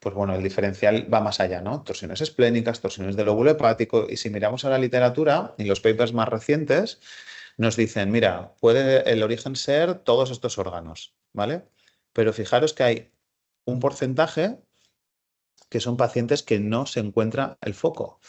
Pues bueno, el diferencial va más allá, ¿no? Torsiones esplénicas, torsiones del lóbulo hepático. Y si miramos a la literatura y los papers más recientes, nos dicen, mira, puede el origen ser todos estos órganos, ¿vale? Pero fijaros que hay un porcentaje que son pacientes que no se encuentra el foco.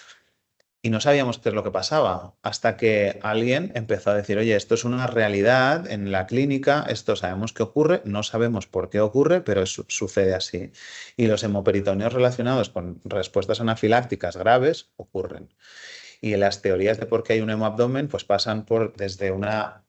Y no sabíamos qué es lo que pasaba, hasta que alguien empezó a decir, oye, esto es una realidad en la clínica, esto sabemos que ocurre, no sabemos por qué ocurre, pero sucede así. Y los hemoperitoneos relacionados con respuestas anafilácticas graves ocurren. Y las teorías de por qué hay un hemoabdomen, pues pasan por desde una,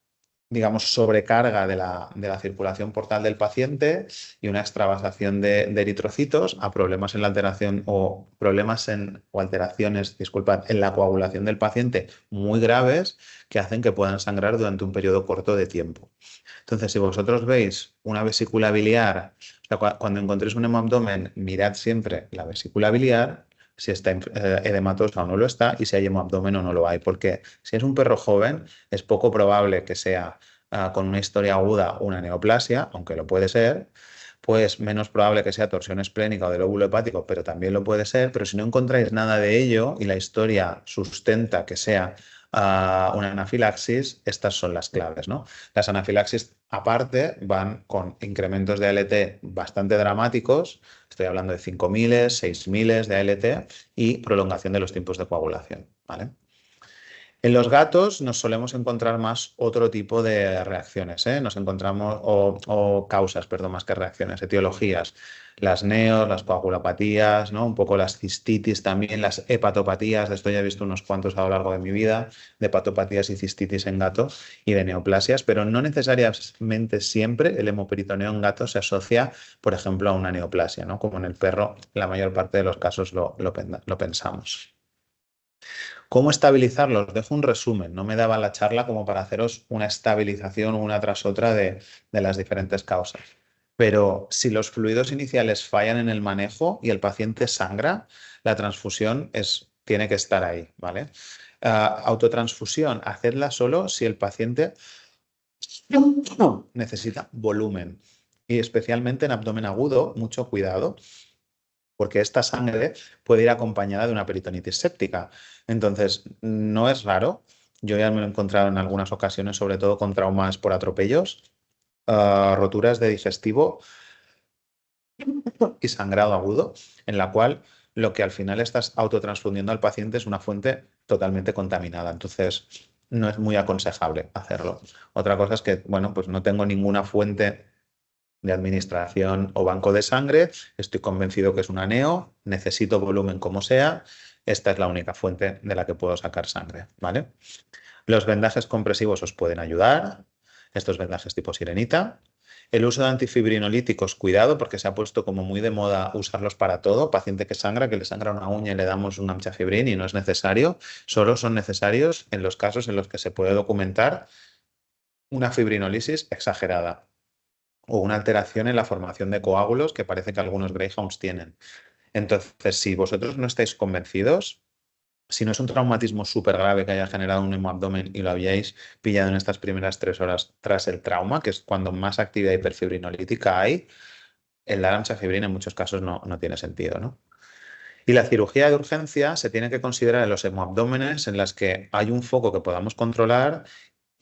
digamos, sobrecarga de la circulación portal del paciente y una extravasación de eritrocitos a problemas en la alteración o problemas o alteraciones, disculpad, en la coagulación del paciente muy graves que hacen que puedan sangrar durante un periodo corto de tiempo. Entonces, si vosotros veis una vesícula biliar, o sea, cuando encontréis un hemoabdomen, mirad siempre la vesícula biliar, si está edematosa o no lo está, y si hay hemoabdomen o no lo hay. Porque si es un perro joven, es poco probable que sea con una historia aguda una neoplasia, aunque lo puede ser, pues menos probable que sea torsión esplénica o del lóbulo hepático, pero también lo puede ser. Pero si no encontráis nada de ello y la historia sustenta que sea una anafilaxis, estas son las claves, ¿no? Las anafilaxis, aparte, van con incrementos de ALT bastante dramáticos. Estoy hablando de 5.000, 6.000 de ALT y prolongación de los tiempos de coagulación, ¿vale? En los gatos nos solemos encontrar más otro tipo de reacciones, ¿eh? Nos encontramos, o causas, perdón, más que reacciones, etiologías. Las neos, las coagulopatías, ¿no? Un poco las cistitis también, las hepatopatías, de esto ya he visto unos cuantos a lo largo de mi vida, de hepatopatías y cistitis en gatos y de neoplasias, pero no necesariamente siempre el hemoperitoneo en gatos se asocia, por ejemplo, a una neoplasia, ¿no? Como en el perro, la mayor parte de los casos lo pensamos. ¿Cómo estabilizarlos? Os dejo un resumen. No me daba la charla como para haceros una estabilización una tras otra de las diferentes causas. Pero si los fluidos iniciales fallan en el manejo y el paciente sangra, la transfusión tiene que estar ahí, ¿vale? Autotransfusión, hacedla solo si el paciente necesita volumen. Y especialmente en abdomen agudo, mucho cuidado, porque esta sangre puede ir acompañada de una peritonitis séptica. Entonces, no es raro. Yo ya me lo he encontrado en algunas ocasiones, sobre todo con traumas por atropellos, roturas de digestivo y sangrado agudo, en la cual lo que al final estás autotransfundiendo al paciente es una fuente totalmente contaminada. Entonces, no es muy aconsejable hacerlo. Otra cosa es que, bueno, pues no tengo ninguna fuente de administración o banco de sangre, estoy convencido que es una neo, necesito volumen como sea, esta es la única fuente de la que puedo sacar sangre, ¿vale? Los vendajes compresivos os pueden ayudar, estos vendajes tipo sirenita. El uso de antifibrinolíticos, cuidado, porque se ha puesto como muy de moda usarlos para todo. Paciente que le sangra una uña y le damos un amchafibrin y no es necesario. Solo son necesarios en los casos en los que se puede documentar una fibrinolisis exagerada o una alteración en la formación de coágulos que parece que algunos greyhounds tienen. Entonces, si vosotros no estáis convencidos, si no es un traumatismo súper grave que haya generado un hemoabdomen y lo habíais pillado en estas primeras 3 horas tras el trauma, que es cuando más actividad hiperfibrinolítica hay, el dar amchafibrin en muchos casos no tiene sentido, ¿no? Y la cirugía de urgencia se tiene que considerar en los hemoabdómenes en las que hay un foco que podamos controlar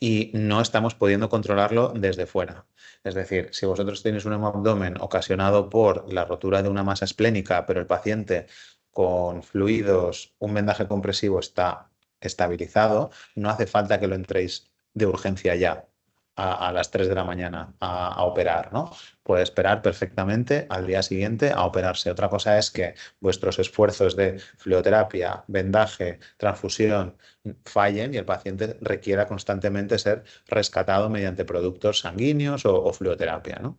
y no estamos pudiendo controlarlo desde fuera. Es decir, si vosotros tenéis un hemoabdomen ocasionado por la rotura de una masa esplénica, pero el paciente con fluidos, un vendaje compresivo está estabilizado, no hace falta que lo entréis de urgencia ya a las 3 de la mañana a operar, ¿no? Puede esperar perfectamente al día siguiente a operarse. Otra cosa es que vuestros esfuerzos de fluidoterapia, vendaje, transfusión fallen y el paciente requiera constantemente ser rescatado mediante productos sanguíneos o fluidoterapia, ¿no?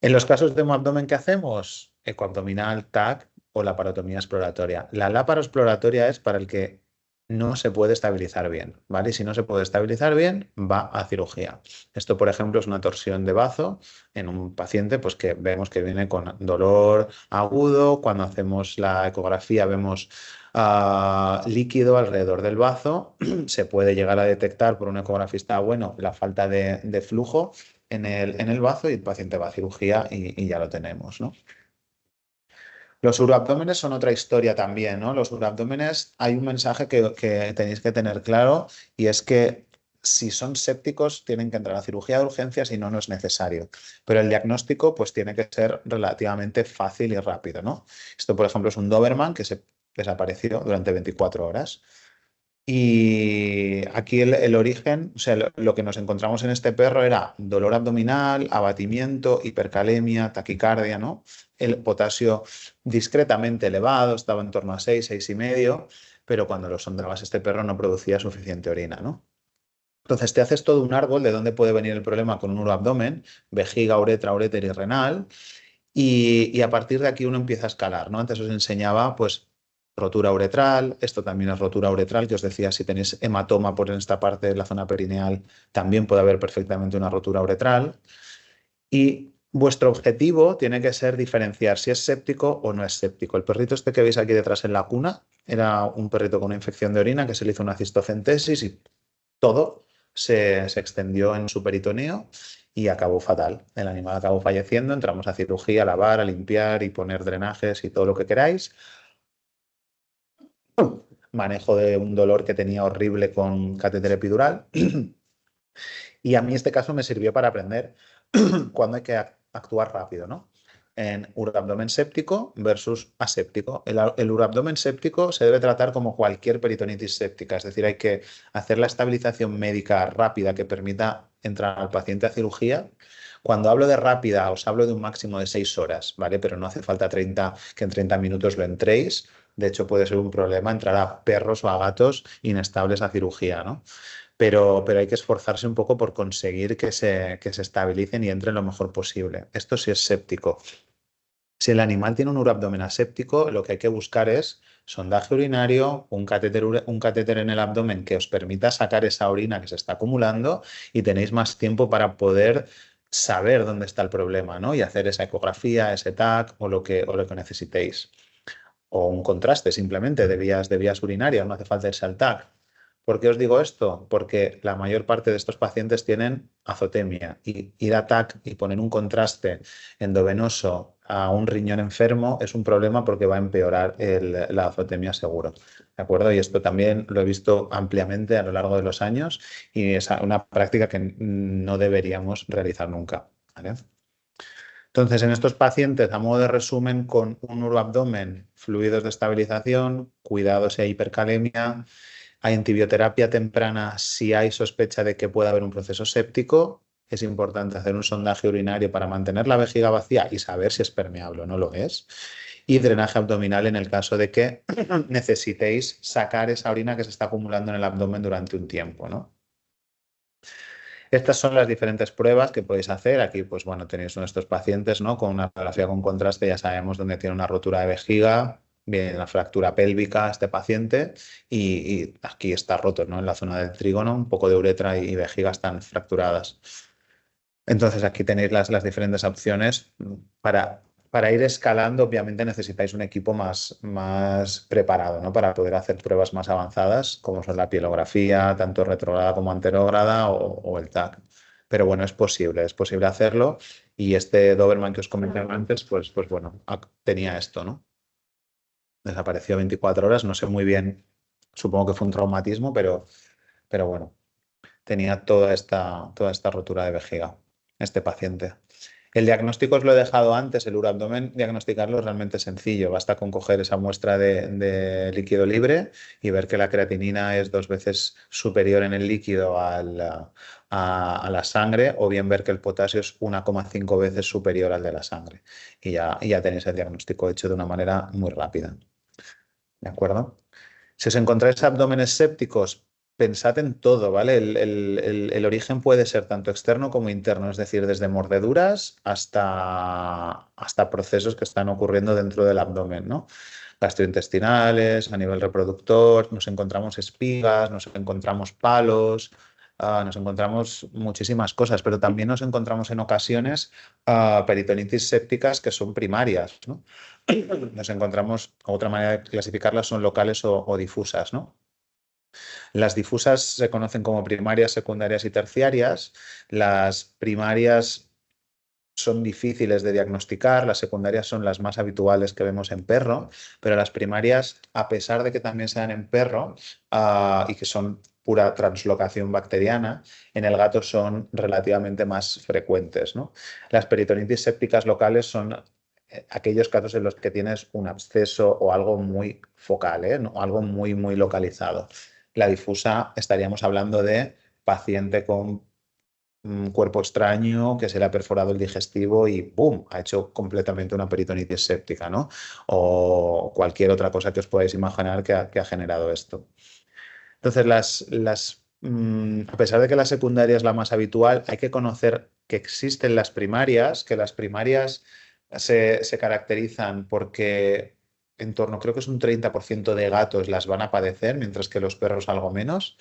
En los casos de hemoabdomen, ¿qué hacemos? Ecoabdominal, TAC o laparotomía exploratoria. La laparoexploratoria es para el que no se puede estabilizar bien, ¿vale? Y si no se puede estabilizar bien, va a cirugía. Esto, por ejemplo, es una torsión de bazo en un paciente pues, que vemos que viene con dolor agudo. Cuando hacemos la ecografía vemos líquido alrededor del bazo. Se puede llegar a detectar por un ecografista bueno la falta de flujo en el bazo y el paciente va a cirugía y ya lo tenemos, ¿no? Los urabdómenes son otra historia también, ¿no? Los urabdómenes, hay un mensaje que tenéis que tener claro y es que si son sépticos tienen que entrar a cirugía de urgencias y no es necesario. Pero el diagnóstico pues tiene que ser relativamente fácil y rápido, ¿no? Esto, por ejemplo, es un Doberman que se desapareció durante 24 horas. Y aquí el origen, o sea, lo que nos encontramos en este perro era dolor abdominal, abatimiento, hipercalemia, taquicardia, ¿no? El potasio discretamente elevado, estaba en torno a 6, 6,5, pero cuando lo sondabas este perro no producía suficiente orina, ¿no? Entonces te haces todo un árbol de dónde puede venir el problema con un uroabdomen, vejiga, uretra, uréter y renal, y a partir de aquí uno empieza a escalar, ¿no? Antes os enseñaba, pues, rotura uretral, esto también es rotura uretral, que os decía, si tenéis hematoma por esta parte de la zona perineal, también puede haber perfectamente una rotura uretral. Y vuestro objetivo tiene que ser diferenciar si es séptico o no es séptico. El perrito este que veis aquí detrás en la cuna era un perrito con una infección de orina que se le hizo una cistocentesis y todo se extendió en su peritoneo y acabó fatal. El animal acabó falleciendo, entramos a cirugía, a lavar, a limpiar y poner drenajes y todo lo que queráis. Manejo de un dolor que tenía horrible con catéter epidural. Y a mí este caso me sirvió para aprender cuándo hay que actuar rápido, ¿no? En urabdomen séptico versus aséptico. El urabdomen séptico se debe tratar como cualquier peritonitis séptica, es decir, hay que hacer la estabilización médica rápida que permita entrar al paciente a cirugía. Cuando hablo de rápida, os hablo de un máximo de 6 horas, ¿vale? Pero no hace falta que en 30 minutos lo entréis. De hecho, puede ser un problema entrar a perros o a gatos inestables a cirugía, ¿no? Pero hay que esforzarse un poco por conseguir que se estabilicen y entren lo mejor posible. Esto sí es séptico. Si el animal tiene un urabdomen aséptico, lo que hay que buscar es sondaje urinario, un catéter en el abdomen que os permita sacar esa orina que se está acumulando y tenéis más tiempo para poder saber dónde está el problema, ¿no? Y hacer esa ecografía, ese TAC o lo que necesitéis. O un contraste simplemente de vías urinarias, no hace falta irse al TAC. ¿Por qué os digo esto? Porque la mayor parte de estos pacientes tienen azotemia y ir a TAC y poner un contraste endovenoso a un riñón enfermo es un problema porque va a empeorar la azotemia seguro. ¿De acuerdo? Y esto también lo he visto ampliamente a lo largo de los años y es una práctica que no deberíamos realizar nunca. ¿Vale? Entonces, en estos pacientes, a modo de resumen, con un uroabdomen, fluidos de estabilización, cuidado si hay hipercalemia, hay antibioterapia temprana si hay sospecha de que pueda haber un proceso séptico. Es importante hacer un sondaje urinario para mantener la vejiga vacía y saber si es permeable o no lo es. Y drenaje abdominal en el caso de que necesitéis sacar esa orina que se está acumulando en el abdomen durante un tiempo, ¿no? Estas son las diferentes pruebas que podéis hacer. Aquí, pues bueno, tenéis nuestros pacientes, ¿no? Con una radiografía con contraste, ya sabemos dónde tiene una rotura de vejiga, bien la fractura pélvica este paciente y aquí está roto, ¿no? En la zona del trígono, un poco de uretra y vejiga están fracturadas. Entonces aquí tenéis las diferentes opciones para ir escalando. Obviamente necesitáis un equipo más preparado, ¿no? Para poder hacer pruebas más avanzadas, como son la pielografía, tanto retrógrada como anterógrada o el TAC. Pero bueno, es posible hacerlo. Y este Doberman que os comentaba antes, pues bueno, tenía esto, ¿no? Desapareció 24 horas, no sé muy bien, supongo que fue un traumatismo, pero bueno, tenía toda esta rotura de vejiga, este paciente. El diagnóstico os lo he dejado antes, el urabdomen, diagnosticarlo es realmente sencillo. Basta con coger esa muestra de líquido libre y ver que la creatinina es 2 veces superior en el líquido a la sangre, o bien ver que el potasio es 1,5 veces superior al de la sangre. Y ya tenéis el diagnóstico hecho de una manera muy rápida. ¿De acuerdo? Si os encontráis abdómenes sépticos, pensad en todo, ¿vale? El origen puede ser tanto externo como interno, es decir, desde mordeduras hasta procesos que están ocurriendo dentro del abdomen, ¿no? Gastrointestinales, a nivel reproductor, nos encontramos espigas, nos encontramos palos, nos encontramos muchísimas cosas, pero también nos encontramos en ocasiones peritonitis sépticas que son primarias, ¿no? Nos encontramos, otra manera de clasificarlas son locales o difusas, ¿no? Las difusas se conocen como primarias, secundarias y terciarias. Las primarias son difíciles de diagnosticar, las secundarias son las más habituales que vemos en perro, pero las primarias, a pesar de que también sean en perro y que son pura translocación bacteriana, en el gato son relativamente más frecuentes, ¿no? Las peritonitis sépticas locales son aquellos casos en los que tienes un absceso o algo muy focal, ¿eh? ¿No? Algo muy, muy localizado. La difusa estaríamos hablando de paciente con un cuerpo extraño que se le ha perforado el digestivo y ¡boom! Ha hecho completamente una peritonitis séptica, ¿no? O cualquier otra cosa que os podáis imaginar que ha generado esto. Entonces, a pesar de que la secundaria es la más habitual, hay que conocer que existen las primarias, que las primarias se caracterizan porque en torno, creo que es un 30% de gatos las van a padecer, mientras que los perros algo menos.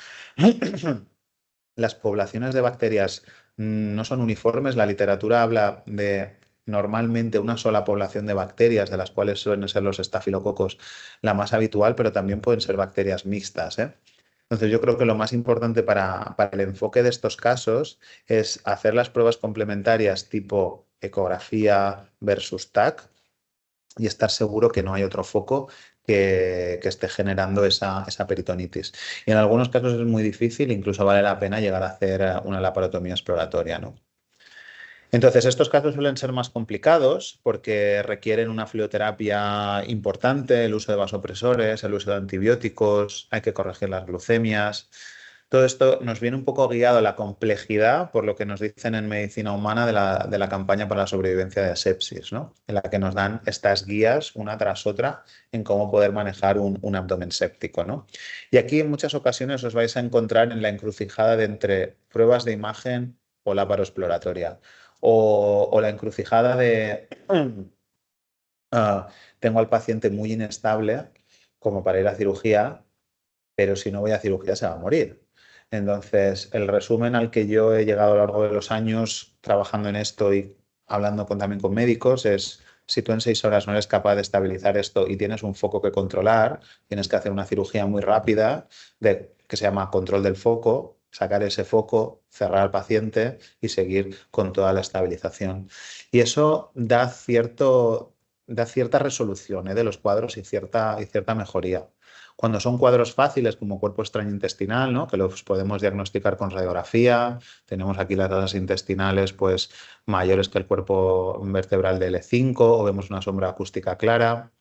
Las poblaciones de bacterias no son uniformes. La literatura habla de normalmente una sola población de bacterias, de las cuales suelen ser los estafilococos la más habitual, pero también pueden ser bacterias mixtas, ¿eh? Entonces yo creo que lo más importante para el enfoque de estos casos es hacer las pruebas complementarias tipo ecografía versus TAC y estar seguro que no hay otro foco que esté generando esa peritonitis. Y en algunos casos es muy difícil, incluso vale la pena llegar a hacer una laparotomía exploratoria, ¿no? Entonces, estos casos suelen ser más complicados porque requieren una fluidoterapia importante, el uso de vasopresores, el uso de antibióticos, hay que corregir las glucemias. Todo esto nos viene un poco guiado a la complejidad por lo que nos dicen en medicina humana de la campaña para la sobrevivencia de sepsis, ¿no? En la que nos dan estas guías una tras otra en cómo poder manejar un abdomen séptico, ¿no? Y aquí en muchas ocasiones os vais a encontrar en la encrucijada de entre pruebas de imagen o laparoexploratoria o la encrucijada de ah, tengo al paciente muy inestable como para ir a cirugía, pero si no voy a cirugía se va a morir. Entonces, el resumen al que yo he llegado a lo largo de los años trabajando en esto y hablando también con médicos es, si tú en 6 horas no eres capaz de estabilizar esto y tienes un foco que controlar, tienes que hacer una cirugía muy rápida que se llama control del foco, sacar ese foco, cerrar al paciente y seguir con toda la estabilización. Y eso da cierta resolución, de los cuadros y cierta mejoría. Cuando son cuadros fáciles como cuerpo extraño intestinal, ¿no? Que los podemos diagnosticar con radiografía, tenemos aquí las tasas intestinales pues, mayores que el cuerpo vertebral de L5 o vemos una sombra acústica clara,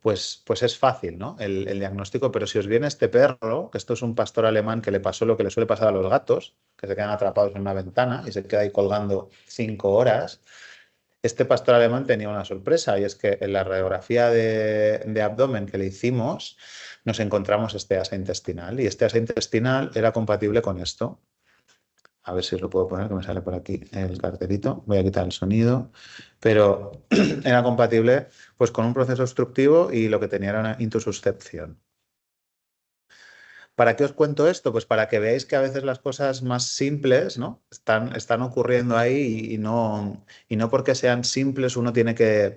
pues es fácil, ¿no? El diagnóstico, pero si os viene este perro, que esto es un pastor alemán que le pasó lo que le suele pasar a los gatos, que se quedan atrapados en una ventana y se queda ahí colgando 5 horas. Este pastor alemán tenía una sorpresa y es que en la radiografía de abdomen que le hicimos nos encontramos este asa intestinal y este asa intestinal era compatible con esto. A ver si os lo puedo poner, que me sale por aquí el cartelito. Voy a quitar el sonido, pero era compatible pues, con un proceso obstructivo y lo que tenía era una intususcepción. ¿Para qué os cuento esto? Pues para que veáis que a veces las cosas más simples, ¿no? están ocurriendo ahí y no porque sean simples uno tiene que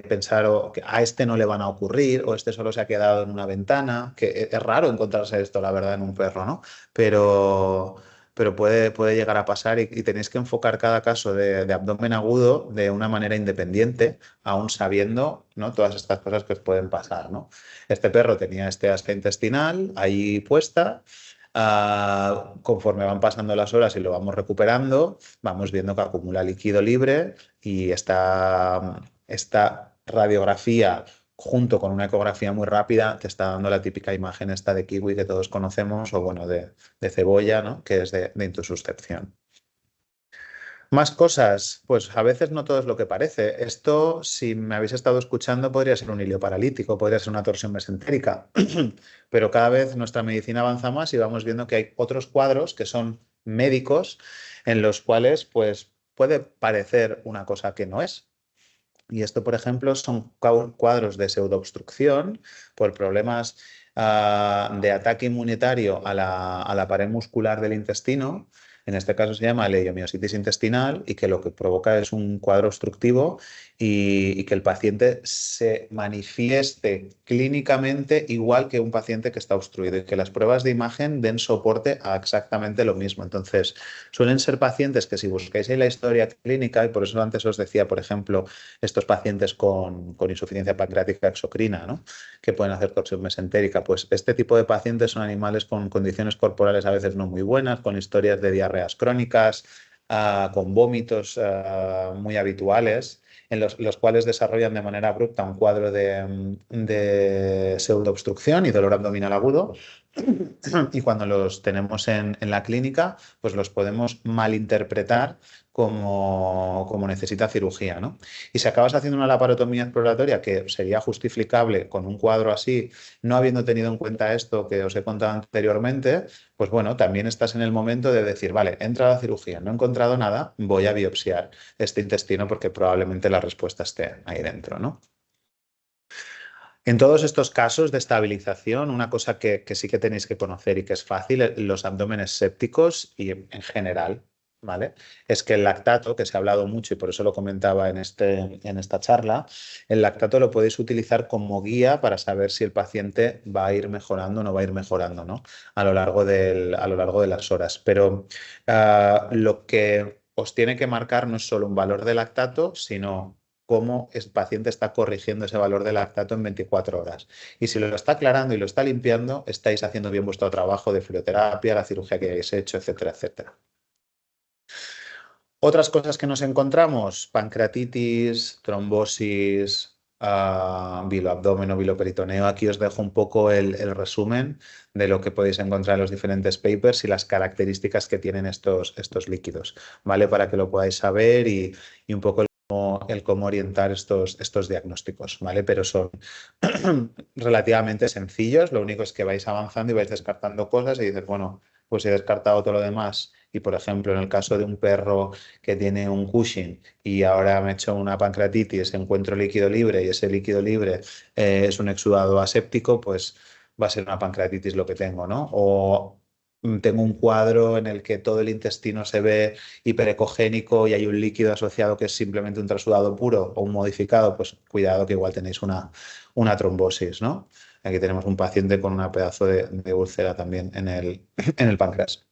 pensar que a este no le van a ocurrir o este solo se ha quedado en una ventana, que es raro encontrarse esto, la verdad, en un perro, ¿no? Pero puede llegar a pasar y tenéis que enfocar cada caso de abdomen agudo de una manera independiente, aún sabiendo, ¿no? Todas estas cosas que os pueden pasar, ¿no? Este perro tenía este asca intestinal ahí puesta. Conforme van pasando las horas y lo vamos recuperando, vamos viendo que acumula líquido libre y esta radiografía junto con una ecografía muy rápida te está dando la típica imagen esta de kiwi que todos conocemos o bueno, de cebolla, ¿no? Que es de intususcepción. Más cosas, pues a veces no todo es lo que parece. Esto, si me habéis estado escuchando, podría ser un hilio paralítico, podría ser una torsión mesentérica, pero cada vez nuestra medicina avanza más y vamos viendo que hay otros cuadros que son médicos en los cuales pues puede parecer una cosa que no es. Y esto, por ejemplo, son cuadros de pseudoobstrucción por problemas de ataque inmunitario a la pared muscular del intestino. En este caso se llama leiomiositis intestinal y que lo que provoca es un cuadro obstructivo y que el paciente se manifieste clínicamente igual que un paciente que está obstruido y que las pruebas de imagen den soporte a exactamente lo mismo. Entonces, suelen ser pacientes que si buscáis en la historia clínica, y por eso antes os decía, por ejemplo, estos pacientes con insuficiencia pancreática exocrina, ¿no? Que pueden hacer torsión mesentérica, pues este tipo de pacientes son animales con condiciones corporales a veces no muy buenas, con historias de diarreas crónicas, con vómitos muy habituales, en los cuales desarrollan de manera abrupta un cuadro de pseudoobstrucción y dolor abdominal agudo. Y cuando los tenemos en la clínica, pues los podemos malinterpretar como necesita cirugía, ¿no? Y si acabas haciendo una laparotomía exploratoria que sería justificable con un cuadro así, no habiendo tenido en cuenta esto que os he contado anteriormente, pues bueno, también estás en el momento de decir, vale, he entrado a cirugía, no he encontrado nada, voy a biopsiar este intestino porque probablemente la respuesta esté ahí dentro, ¿no? En todos estos casos de estabilización, una cosa que sí que tenéis que conocer y que es fácil, los abdómenes sépticos y en general, ¿vale? Es que el lactato, que se ha hablado mucho y por eso lo comentaba en esta charla, el lactato lo podéis utilizar como guía para saber si el paciente va a ir mejorando o no va a ir mejorando, ¿no? A lo largo de las horas. Pero lo que os tiene que marcar no es solo un valor de lactato, sino cómo el paciente está corrigiendo ese valor de lactato en 24 horas. Y si lo está aclarando y lo está limpiando, estáis haciendo bien vuestro trabajo de fluoterapia, la cirugía que hayáis hecho, etcétera, etcétera. Otras cosas que nos encontramos, pancreatitis, trombosis, biloabdomen o biloperitoneo. Aquí os dejo un poco el resumen de lo que podéis encontrar en los diferentes papers y las características que tienen estos líquidos, ¿vale? Para que lo podáis saber y un poco el cómo orientar estos diagnósticos, ¿vale? Pero son relativamente sencillos, lo único es que vais avanzando y vais descartando cosas y dices, bueno, pues he descartado todo lo demás y, por ejemplo, en el caso de un perro que tiene un Cushing y ahora me he hecho una pancreatitis, encuentro líquido libre y ese líquido libre es un exudado aséptico, pues va a ser una pancreatitis lo que tengo, ¿no? O tengo un cuadro en el que todo el intestino se ve hiperecogénico y hay un líquido asociado que es simplemente un trasudado puro o un modificado, pues cuidado que igual tenéis una trombosis, ¿no? Aquí tenemos un paciente con un pedazo de úlcera también en el páncreas.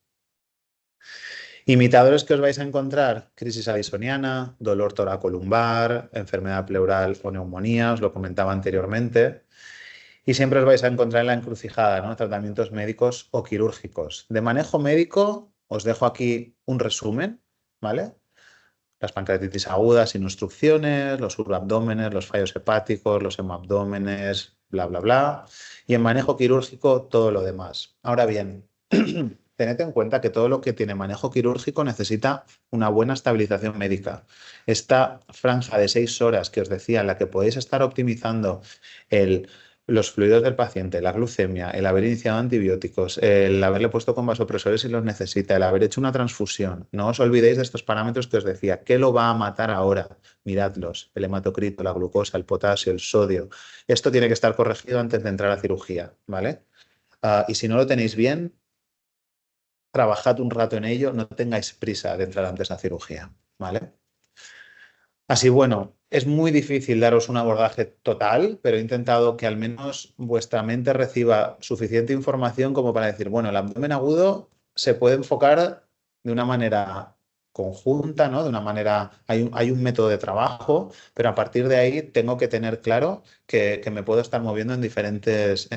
Imitadores que os vais a encontrar, crisis addisoniana, dolor toracolumbar, enfermedad pleural o neumonía, os lo comentaba anteriormente. Y siempre os vais a encontrar en la encrucijada, ¿no? Tratamientos médicos o quirúrgicos. De manejo médico, os dejo aquí un resumen, ¿vale? Las pancreatitis agudas sin obstrucciones, los subabdómenes, los fallos hepáticos, los hemoabdómenes, bla, bla, bla. Y en manejo quirúrgico, todo lo demás. Ahora bien, tened en cuenta que todo lo que tiene manejo quirúrgico necesita una buena estabilización médica. Esta franja de 6 horas que os decía, en la que podéis estar optimizando los fluidos del paciente, la glucemia, el haber iniciado antibióticos, el haberle puesto con vasopresores si los necesita, el haber hecho una transfusión. No os olvidéis de estos parámetros que os decía. ¿Qué lo va a matar ahora? Miradlos. El hematocrito, la glucosa, el potasio, el sodio. Esto tiene que estar corregido antes de entrar a cirugía, ¿vale? Y si no lo tenéis bien, trabajad un rato en ello, no tengáis prisa de entrar antes a cirugía, ¿vale? Así bueno, es muy difícil daros un abordaje total, pero he intentado que al menos vuestra mente reciba suficiente información como para decir, bueno, el abdomen agudo se puede enfocar de una manera conjunta, ¿no? De una manera, hay un método de trabajo, pero a partir de ahí tengo que tener claro que me puedo estar moviendo en diferentes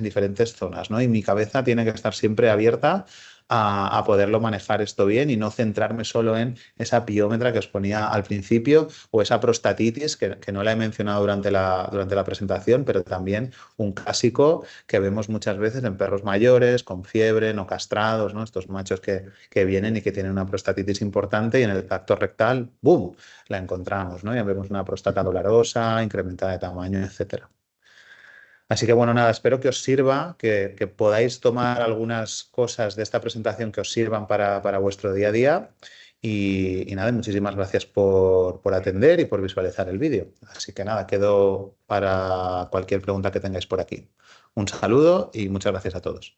zonas, ¿no? Y mi cabeza tiene que estar siempre abierta a poderlo manejar esto bien y no centrarme solo en esa piómetra que os ponía al principio o esa prostatitis que no la he mencionado durante la presentación, pero también un clásico que vemos muchas veces en perros mayores, con fiebre, no castrados, ¿no? Estos machos que vienen y que tienen una prostatitis importante y en el tracto rectal, ¡boom!, la encontramos, ¿no? Ya vemos una próstata dolorosa, incrementada de tamaño, etcétera. Así que bueno, nada, espero que os sirva, que podáis tomar algunas cosas de esta presentación que os sirvan para vuestro día a día. Y nada, muchísimas gracias por atender y por visualizar el vídeo. Así que nada, quedo para cualquier pregunta que tengáis por aquí. Un saludo y muchas gracias a todos.